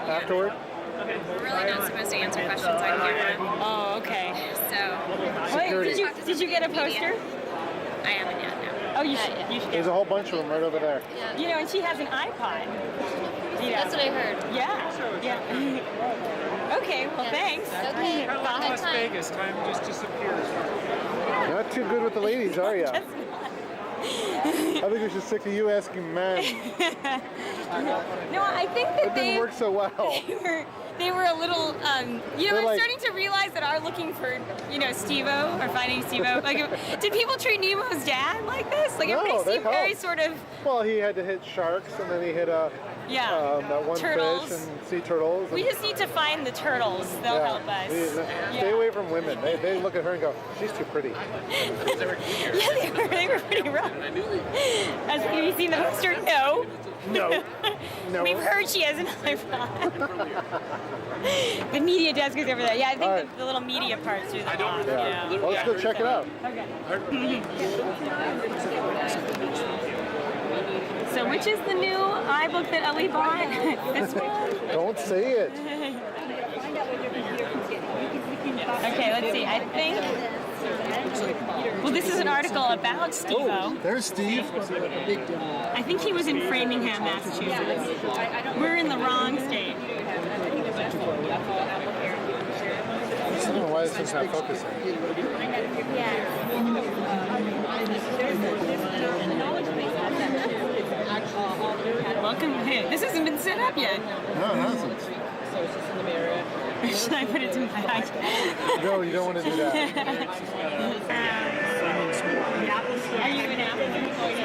Speaker 2: Afterward?
Speaker 12: We're really not supposed to answer questions on camera.
Speaker 1: Oh, okay.
Speaker 12: So
Speaker 1: Wait, did you get a poster?
Speaker 12: I haven't yet, no.
Speaker 1: Oh, you should. You should.
Speaker 2: There's a whole bunch of them right over there.
Speaker 1: You know, and she has an iPod. You know.
Speaker 12: That's what I heard.
Speaker 1: Yeah. Yeah. Okay. Well, thanks.
Speaker 12: Okay.
Speaker 8: Las Vegas, time just disappears.
Speaker 2: Not too good with the ladies, are you? I think we should stick to you asking men.
Speaker 1: No, I think that
Speaker 2: It didn't work so well.
Speaker 1: They were a little, you know,
Speaker 2: They're
Speaker 1: I'm
Speaker 2: like-
Speaker 1: starting to realize that are looking for, you know, Steve-O or finding Steve-O. Like, did people treat Nemo's dad like this? Like,
Speaker 2: No,
Speaker 1: everybody
Speaker 2: they
Speaker 1: seemed very
Speaker 2: helped.
Speaker 1: sort of,
Speaker 2: Well, he had to hit sharks, and then he hit that one
Speaker 1: turtles.
Speaker 2: fish and sea turtles.
Speaker 1: We
Speaker 2: and-
Speaker 1: just need to find the turtles. They'll help us.
Speaker 2: Stay away from women. They look at her and go, she's too pretty.
Speaker 1: Yeah, they were pretty rough. Have you seen the poster? No.
Speaker 2: No. No.
Speaker 1: We've heard she has an iPod. The media desk is over there. Yeah, I think
Speaker 2: Right.
Speaker 1: the little media parts through the top.
Speaker 2: Yeah. Well, let's go check it out.
Speaker 1: Okay. So which is the new iBook that Ellie bought? This one?
Speaker 2: Don't say it.
Speaker 1: Okay, let's see. I think... Well, this is an article about Steve-O.
Speaker 2: There's Steve.
Speaker 1: I think he was in Framingham, Massachusetts. We're in the wrong state.
Speaker 2: I don't know why this thing's not focusing.
Speaker 1: Welcome. Hey, this hasn't been set up yet.
Speaker 2: No, it hasn't.
Speaker 1: Should I put it to my eye?
Speaker 2: No, you don't want to do that.
Speaker 1: Are you an Apple employee?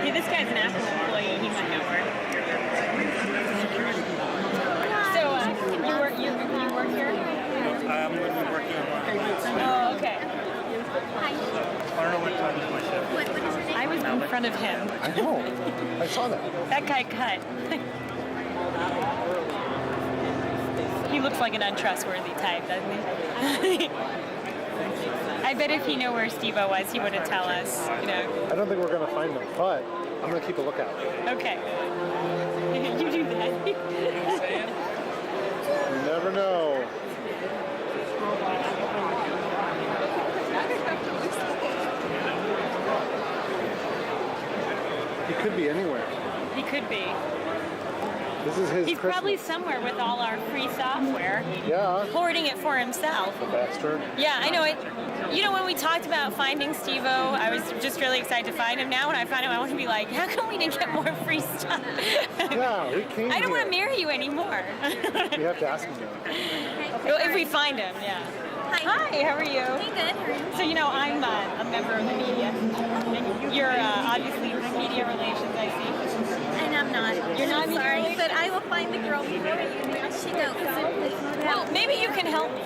Speaker 1: Yeah, this guy's an Apple employee. He might not work. So, you work here?
Speaker 8: I'm working on
Speaker 1: Oh, okay.
Speaker 8: I don't know what time is my shift.
Speaker 1: I was in front of him.
Speaker 2: I know. I saw that.
Speaker 1: That guy cut. He looks like an untrustworthy type, doesn't he? I bet if he knew where Steve-O was, he would have tell us. You know.
Speaker 2: I don't think we're going to find them, but I'm going to keep a lookout.
Speaker 1: Okay. You do that.
Speaker 2: You never know. He could be anywhere.
Speaker 1: He could be.
Speaker 2: This is his
Speaker 1: He's
Speaker 2: Christmas.
Speaker 1: probably somewhere with all our free software,
Speaker 2: Yeah.
Speaker 1: hoarding it for himself.
Speaker 2: The bastard.
Speaker 1: Yeah, I know it. You know, when we talked about finding Steve-O, I was just really excited to find him. Now when I find him, I want to be like, how come we didn't get more free stuff?
Speaker 2: Yeah, we came
Speaker 1: I don't want to
Speaker 2: here.
Speaker 1: marry you anymore.
Speaker 2: You have to ask him though.
Speaker 1: Well, if we find him, yeah. Hi, how are you?
Speaker 12: Hey, good. How are you?
Speaker 1: So, you know, I'm a member of the media. And you're obviously media relations, I see.
Speaker 12: And I'm not.
Speaker 1: You're not media
Speaker 12: sorry,
Speaker 1: relations?
Speaker 12: but I will find the girl before you. Where she goes?
Speaker 1: Well, maybe you can help me.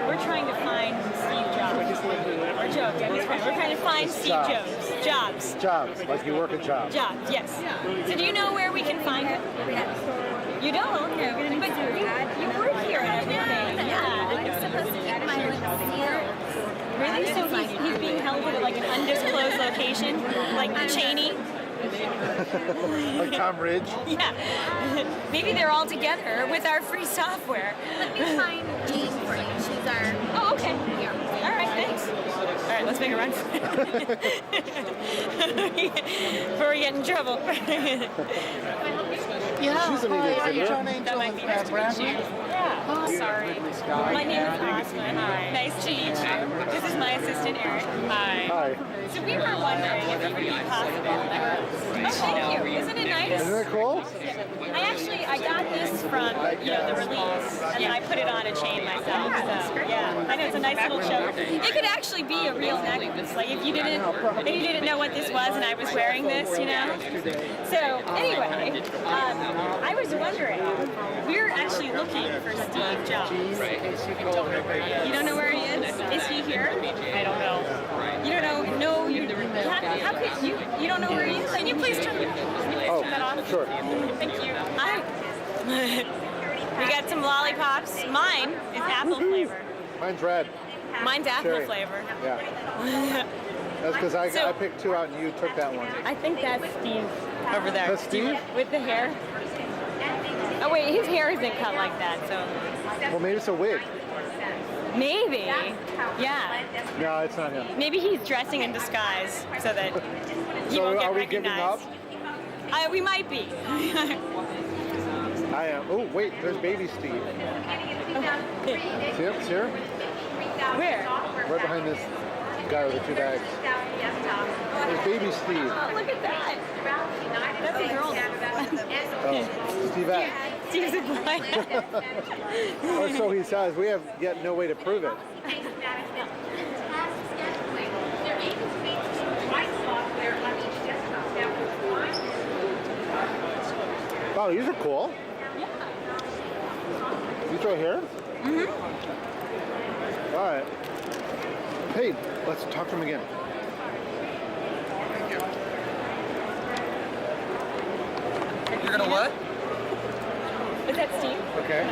Speaker 1: We're trying to find Steve Jobs. Or Jobs, yeah, he's right. We're trying to find Steve Jobs. Jobs.
Speaker 2: Jobs, like you work a job.
Speaker 1: Jobs, yes. So do you know where we can find him? You don't? No. But you work here and everything. Yeah.
Speaker 12: I'm supposed to keep my seals.
Speaker 1: Really? So he's being held at like an undisclosed location? Like Cheney?
Speaker 2: Like Tom Ridge.
Speaker 1: Yeah. Maybe they're all together with our free software.
Speaker 12: Let me find Jean for you. She's our...
Speaker 1: Oh, okay. All right, thanks. All right, let's make a run for it. Before we get in trouble.
Speaker 2: She's an exhibitor.
Speaker 1: That might be nice to meet you. Yeah. Oh, sorry. My name is Asma. Hi. Nice to meet you. This is my assistant, Eric. Hi.
Speaker 2: Hi.
Speaker 1: So we were wondering if it would be possible. Oh, thank you. Isn't it nice?
Speaker 2: Isn't it cool?
Speaker 1: I got this from, the release, and then I put it on a chain myself. So, yeah. I know it's a nice little choke. It could actually be a real necklace. Like if you didn't know what this was, and I was wearing this, So anyway, I was wondering. We're actually looking for Steve Jobs. You don't know where he is? Is he here? I don't know. You don't know? No. How could you? You don't know where he is? Can you please turn that off?
Speaker 2: Sure.
Speaker 1: Thank you. We got some lollipops. Mine is apple flavor.
Speaker 2: Mine's red.
Speaker 1: Mine's apple
Speaker 2: Cherry.
Speaker 1: flavor.
Speaker 2: Yeah. That's because I picked two out and you took that one.
Speaker 1: I think that's Steve over there.
Speaker 2: That's Steve?
Speaker 1: With the hair. Oh wait, his hair isn't cut like that, so.
Speaker 2: Well, maybe it's a wig.
Speaker 1: Maybe. Yeah.
Speaker 2: No, it's not him.
Speaker 1: Maybe he's dressing in disguise so that he won't get
Speaker 2: are we
Speaker 1: recognized.
Speaker 2: giving
Speaker 1: We might be.
Speaker 2: I am. Oh, wait, there's baby Steve. See him? See her?
Speaker 1: Where?
Speaker 2: Right behind this guy with the two bags. There's baby Steve.
Speaker 1: Oh, look at that. That's a girl.
Speaker 2: Oh, Steve Act.
Speaker 1: Steve's a boy.
Speaker 2: Or so he says. We have yet no way to prove it. Wow, these are cool.
Speaker 1: Yeah.
Speaker 2: These right here?
Speaker 1: Mm-hmm.
Speaker 2: All right. Hey, let's talk to him again.
Speaker 10: You're gonna what?
Speaker 1: Is that Steve?
Speaker 2: Okay.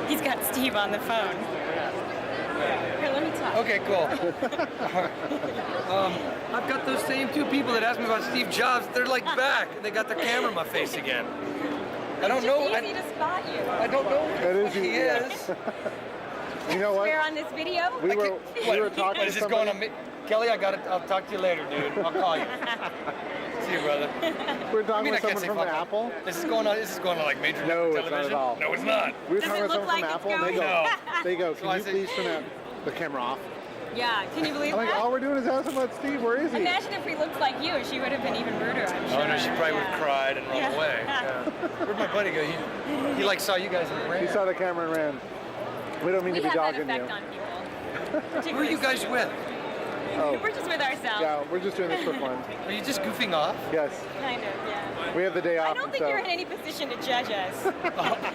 Speaker 1: He's got Steve on the phone. Here, let me talk.
Speaker 10: Okay, cool. I've got those same two people that asked me about Steve Jobs. They're like back. They got their camera in my face again. I don't know.
Speaker 1: It's easy to spot you.
Speaker 10: I don't know who he is.
Speaker 2: You know what?
Speaker 1: We're on this video?
Speaker 2: We were talking
Speaker 10: What is
Speaker 2: to
Speaker 10: this going on? Kelly, I'll talk to you later, dude. I'll call you. See you, brother.
Speaker 2: We're talking
Speaker 10: I
Speaker 2: with
Speaker 10: can't
Speaker 2: someone
Speaker 10: say
Speaker 2: from
Speaker 10: fuck.
Speaker 2: Apple.
Speaker 10: This is going on like major
Speaker 2: No,
Speaker 10: network
Speaker 2: it's not
Speaker 10: television.
Speaker 2: at all.
Speaker 10: No, it's not.
Speaker 2: We were
Speaker 1: Does
Speaker 2: talking
Speaker 1: it
Speaker 2: with
Speaker 1: look
Speaker 2: someone
Speaker 1: like
Speaker 2: from
Speaker 1: it's
Speaker 2: Apple, and they go,
Speaker 10: So I
Speaker 2: can
Speaker 10: said-
Speaker 2: you please turn the camera off?
Speaker 1: Yeah, can you believe
Speaker 2: I'm like,
Speaker 1: that?
Speaker 2: all we're doing is asking about Steve. Where is he?
Speaker 1: Imagine if we looked like you. She would have been even ruder, I'm sure.
Speaker 10: Oh no, she probably would have cried and run
Speaker 1: Yeah.
Speaker 10: away. Yeah. Where'd my buddy go? He like saw you guys and ran.
Speaker 2: He saw the camera and ran. We don't mean
Speaker 1: We
Speaker 2: to be
Speaker 1: have that
Speaker 2: dogging you.
Speaker 1: effect on people.
Speaker 10: Who are you guys with?
Speaker 2: Oh.
Speaker 1: We're just with ourselves.
Speaker 2: Yeah, we're just doing this for fun.
Speaker 10: Are you just goofing off?
Speaker 2: Yes.
Speaker 1: Kind of, yeah.
Speaker 2: We have the day off.
Speaker 1: I don't think
Speaker 2: so.
Speaker 1: you're in any position to judge us.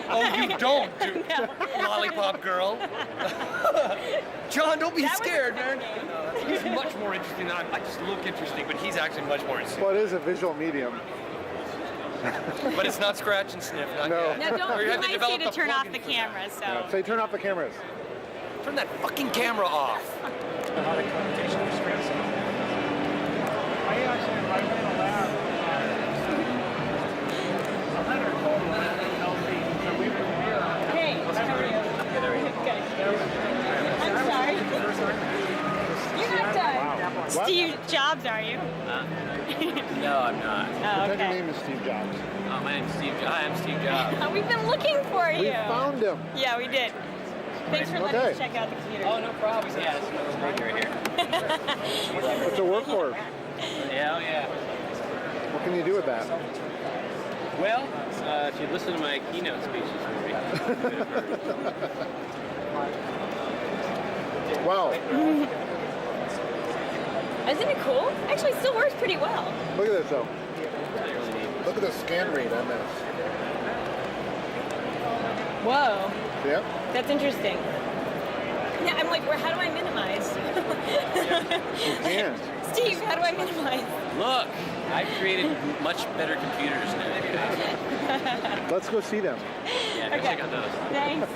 Speaker 10: Oh, you don't, dude.
Speaker 1: No.
Speaker 10: Lollipop girl. John, don't be
Speaker 1: That was
Speaker 10: scared,
Speaker 1: a
Speaker 10: man.
Speaker 1: good name.
Speaker 10: He's much more interesting than I just look interesting, but he's actually much more interesting.
Speaker 2: Well, it is a visual medium.
Speaker 10: But it's not scratch and sniff, not
Speaker 2: No.
Speaker 10: yet.
Speaker 1: Now, don't,
Speaker 10: Or you
Speaker 1: we
Speaker 10: have to
Speaker 1: might say
Speaker 10: develop
Speaker 1: to
Speaker 10: the
Speaker 1: turn off
Speaker 10: plugin
Speaker 1: the
Speaker 10: for that.
Speaker 1: camera, so.
Speaker 2: Yeah, say turn off the cameras.
Speaker 10: Turn that fucking camera off.
Speaker 1: Hey, how are you? Good. I'm sorry. You're not done.
Speaker 2: What?
Speaker 1: Steve Jobs, are you?
Speaker 11: No, I'm not.
Speaker 1: Oh,
Speaker 2: Pretend your
Speaker 1: okay.
Speaker 2: name is Steve Jobs.
Speaker 11: My name's Steve Jobs. Hi, I'm Steve Jobs.
Speaker 1: We've been looking for you.
Speaker 2: We found him.
Speaker 1: Yeah, we did. Thanks for letting
Speaker 2: Okay.
Speaker 1: us check out the computer.
Speaker 11: Oh, no problem. Yeah, it's great right here.
Speaker 2: What's it work for?
Speaker 11: Yeah, oh, yeah.
Speaker 2: What can you do with that?
Speaker 11: Well, if you listen to my keynote speeches, maybe.
Speaker 2: Wow.
Speaker 1: Isn't it cool? Actually, it still works pretty well.
Speaker 2: Look at this though. Look at the scan rate on this.
Speaker 1: Whoa,
Speaker 2: Yeah.
Speaker 1: that's interesting. Yeah, I'm like, how do I minimize?
Speaker 2: You can't.
Speaker 1: Steve, how do I minimize?
Speaker 11: Look, I created much better computers now.
Speaker 2: Let's go see them.
Speaker 11: Yeah, go check out those.
Speaker 1: Thanks.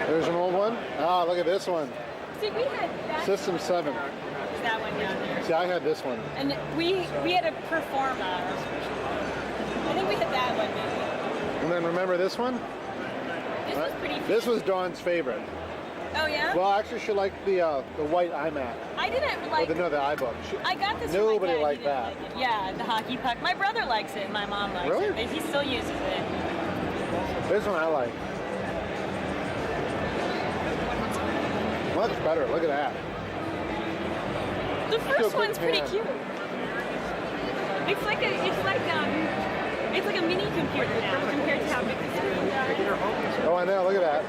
Speaker 2: There's an old one. Ah, look at this one.
Speaker 1: See, we had that,
Speaker 2: System 7.
Speaker 1: that one down there.
Speaker 2: See, I had this one.
Speaker 1: And we had a Performa. I think we had that one maybe.
Speaker 2: And then remember this one?
Speaker 1: This was pretty
Speaker 2: This was Dawn's favorite.
Speaker 1: Oh yeah?
Speaker 2: Well, actually, she liked the white iMac.
Speaker 1: I didn't
Speaker 2: Or
Speaker 1: like.
Speaker 2: the iBook.
Speaker 1: I got this. from my
Speaker 2: Nobody
Speaker 1: dad. He
Speaker 2: liked
Speaker 1: didn't
Speaker 2: that.
Speaker 1: like it. Yeah, the hockey puck. My brother likes it. My mom likes
Speaker 2: Really?
Speaker 1: it. But he still uses it.
Speaker 2: This one I like. Much better. Look at that.
Speaker 1: The first
Speaker 2: quick
Speaker 1: one's pretty
Speaker 2: pan.
Speaker 1: cute. It's like a mini computer now compared to how big the screens are.
Speaker 2: Oh, I know. Look at that.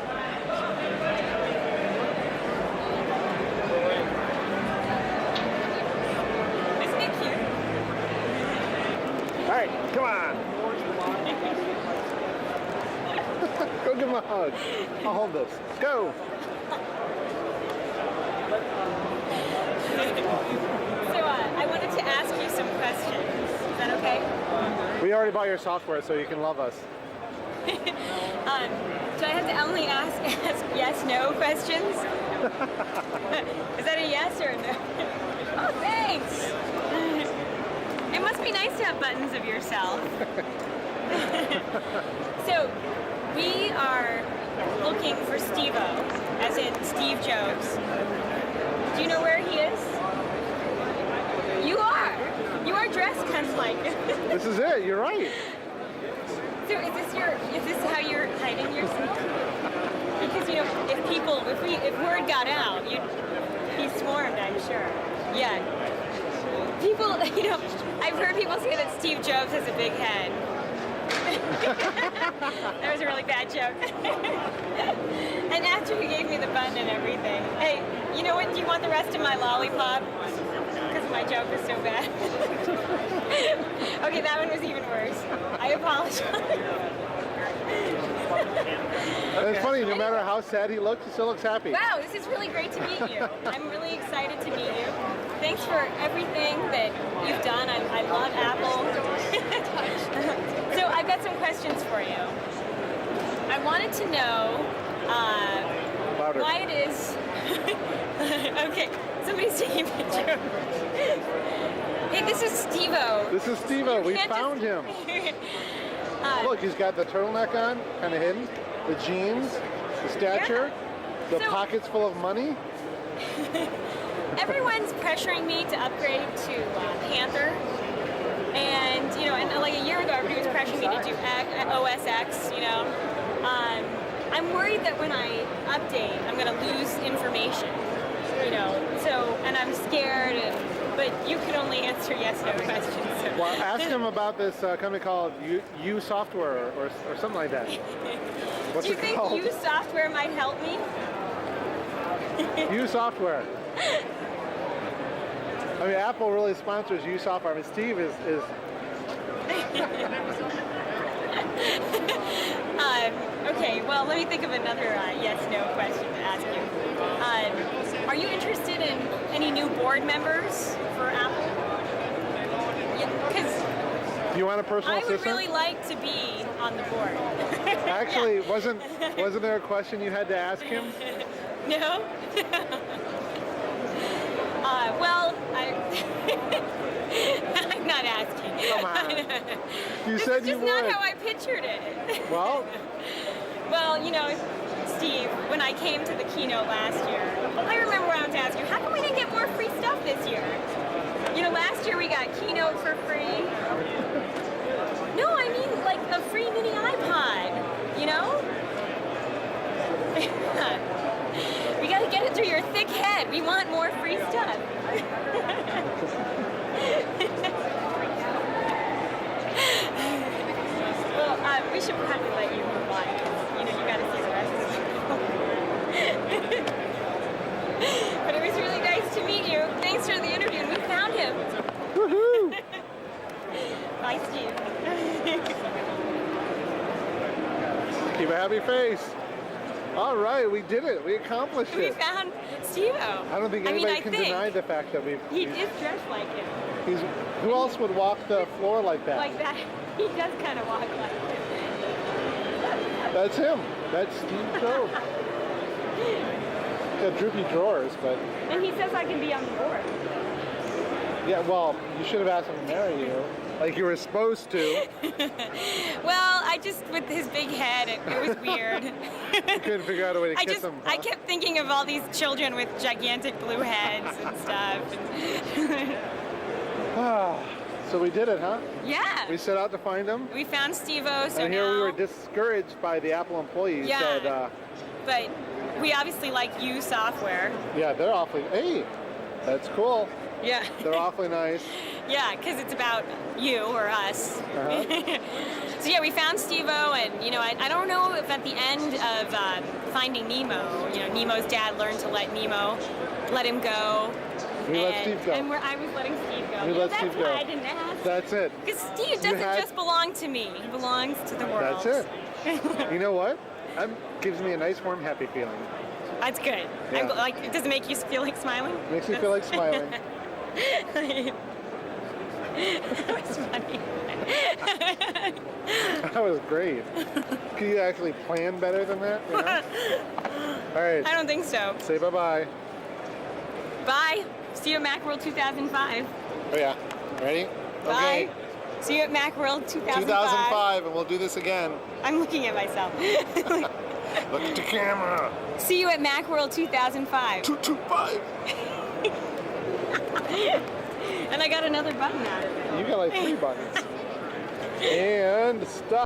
Speaker 1: Isn't it cute?
Speaker 2: All right, come on. Go give him a hug. I'll hold this. Let's go.
Speaker 1: So I wanted to ask you some questions. Is that okay?
Speaker 2: We already bought your software, so you can love us.
Speaker 1: Do I have to only ask yes/no questions? Is that a yes or a no? Oh, thanks. It must be nice to have buttons of yourself. So we are looking for Steve-O, as in Steve Jobs. Do you know where he is? You are. You are dressed kind of like him.
Speaker 2: This is it. You're right.
Speaker 1: So is this how you're hiding yourself? Because if word got out, you'd be swarmed, I'm sure. Yeah. People, I've heard people say that Steve Jobs has a big head. That was a really bad joke. And after he gave me the button and everything, hey, you know what? Do you want the rest of my lollipop? Because my joke was so bad. Okay, that one was even worse. I apologize.
Speaker 2: And it's funny, no matter how sad he looks, he still looks happy.
Speaker 1: Wow, this is really great to meet you. I'm really excited to meet you. Thanks for everything that you've done. I love Apple. So I've got some questions for you. I wanted to know why it is... Okay, somebody's taking a picture. Hey, this is Steve-O.
Speaker 2: This is Steve-O. We found him. Look, he's got the turtleneck on, kind of hidden, the jeans, the stature, the pockets full of money.
Speaker 1: Everyone's pressuring me to upgrade to Panther. And, and like a year ago, everybody was pressuring me to do OS X, I'm worried that when I update, I'm going to lose information, and I'm scared, but you can only answer yes/no questions. So.
Speaker 2: Well, ask him about this company called U Software or something like that. What's
Speaker 1: Do you think
Speaker 2: called?
Speaker 1: U Software might help me?
Speaker 2: U Software. I mean, Apple really sponsors U Software. I mean, Steve is
Speaker 1: Okay, well, let me think of another yes/no question to ask you. Are you interested in any new board members for Apple? Because
Speaker 2: Do you want a personal
Speaker 1: I would
Speaker 2: assistant?
Speaker 1: really like to be on the board.
Speaker 2: Actually, wasn't there a question you had to ask him?
Speaker 1: No? I'm not asking.
Speaker 2: Come on. You said you would.
Speaker 1: This is not how I pictured it.
Speaker 2: Well,
Speaker 1: Steve, when I came to the keynote last year, I remember when I was asking you, how come we didn't get more free stuff this year? Last year we got keynote for free. No, I mean like a free mini iPod, We gotta get it through your thick head. We want more free stuff. Well, we should probably let you move on. You gotta see the rest of it. But it was really nice to meet you. Thanks for the interview. And we found him.
Speaker 2: woohoo!
Speaker 1: Bye, Steve.
Speaker 2: Keep a happy face. All right, we did it. We accomplished
Speaker 1: We
Speaker 2: it.
Speaker 1: found Steve-O.
Speaker 2: I don't think anybody can deny the fact that
Speaker 1: He is dressed like him.
Speaker 2: Who else would walk the floor like that?
Speaker 1: Like that. He does kind of walk like him.
Speaker 2: That's him. That's Steve Jobs. Got droopy drawers, but
Speaker 1: And he says I can be on the board.
Speaker 2: yeah. Well, you should have asked him to marry you. like you were supposed to.
Speaker 1: Well, I just, with his big head, it was weird.
Speaker 2: You couldn't figure out a way to kiss him.
Speaker 1: I kept thinking of all these children with gigantic blue heads and stuff.
Speaker 2: So we did it, huh?
Speaker 1: Yeah.
Speaker 2: We set out to find him.
Speaker 1: We found Steve-O, so
Speaker 2: and here
Speaker 1: now...
Speaker 2: we were discouraged by the Apple employees.
Speaker 1: Yeah.
Speaker 2: That,
Speaker 1: but we obviously like use software.
Speaker 2: yeah, they're awfully... Hey, that's cool.
Speaker 1: Yeah.
Speaker 2: They're awfully nice.
Speaker 1: Yeah, because it's about you or us. So yeah, we found Steve-O, and you know, I don't know if at the end of Finding Nemo, you know, Nemo's dad learned to let Nemo let him go.
Speaker 2: We let Steve go.
Speaker 1: And I was letting Steve go.
Speaker 2: We let Steve
Speaker 1: That's why
Speaker 2: go.
Speaker 1: I didn't ask.
Speaker 2: That's it.
Speaker 1: Because Steve doesn't just belong to me. He belongs to the world.
Speaker 2: That's it. You know what? That gives me a nice, warm, happy feeling.
Speaker 1: That's good.
Speaker 2: Yeah.
Speaker 1: Like, does it make you feel like smiling?
Speaker 2: Makes me feel like smiling.
Speaker 1: That was funny.
Speaker 2: That was great. Can you actually plan better than that? You know? All right.
Speaker 1: I don't think so.
Speaker 2: Say bye-bye.
Speaker 1: Bye. See you at MacWorld 2005.
Speaker 2: Oh, yeah. Ready?
Speaker 1: Bye. See you at MacWorld 2005.
Speaker 2: 2005, and we'll do this again.
Speaker 1: I'm looking at myself.
Speaker 2: Look at the camera.
Speaker 1: See you at MacWorld 2005.
Speaker 2: 225.
Speaker 1: And I got another button out of it.
Speaker 2: You got like 3 buttons. And stop.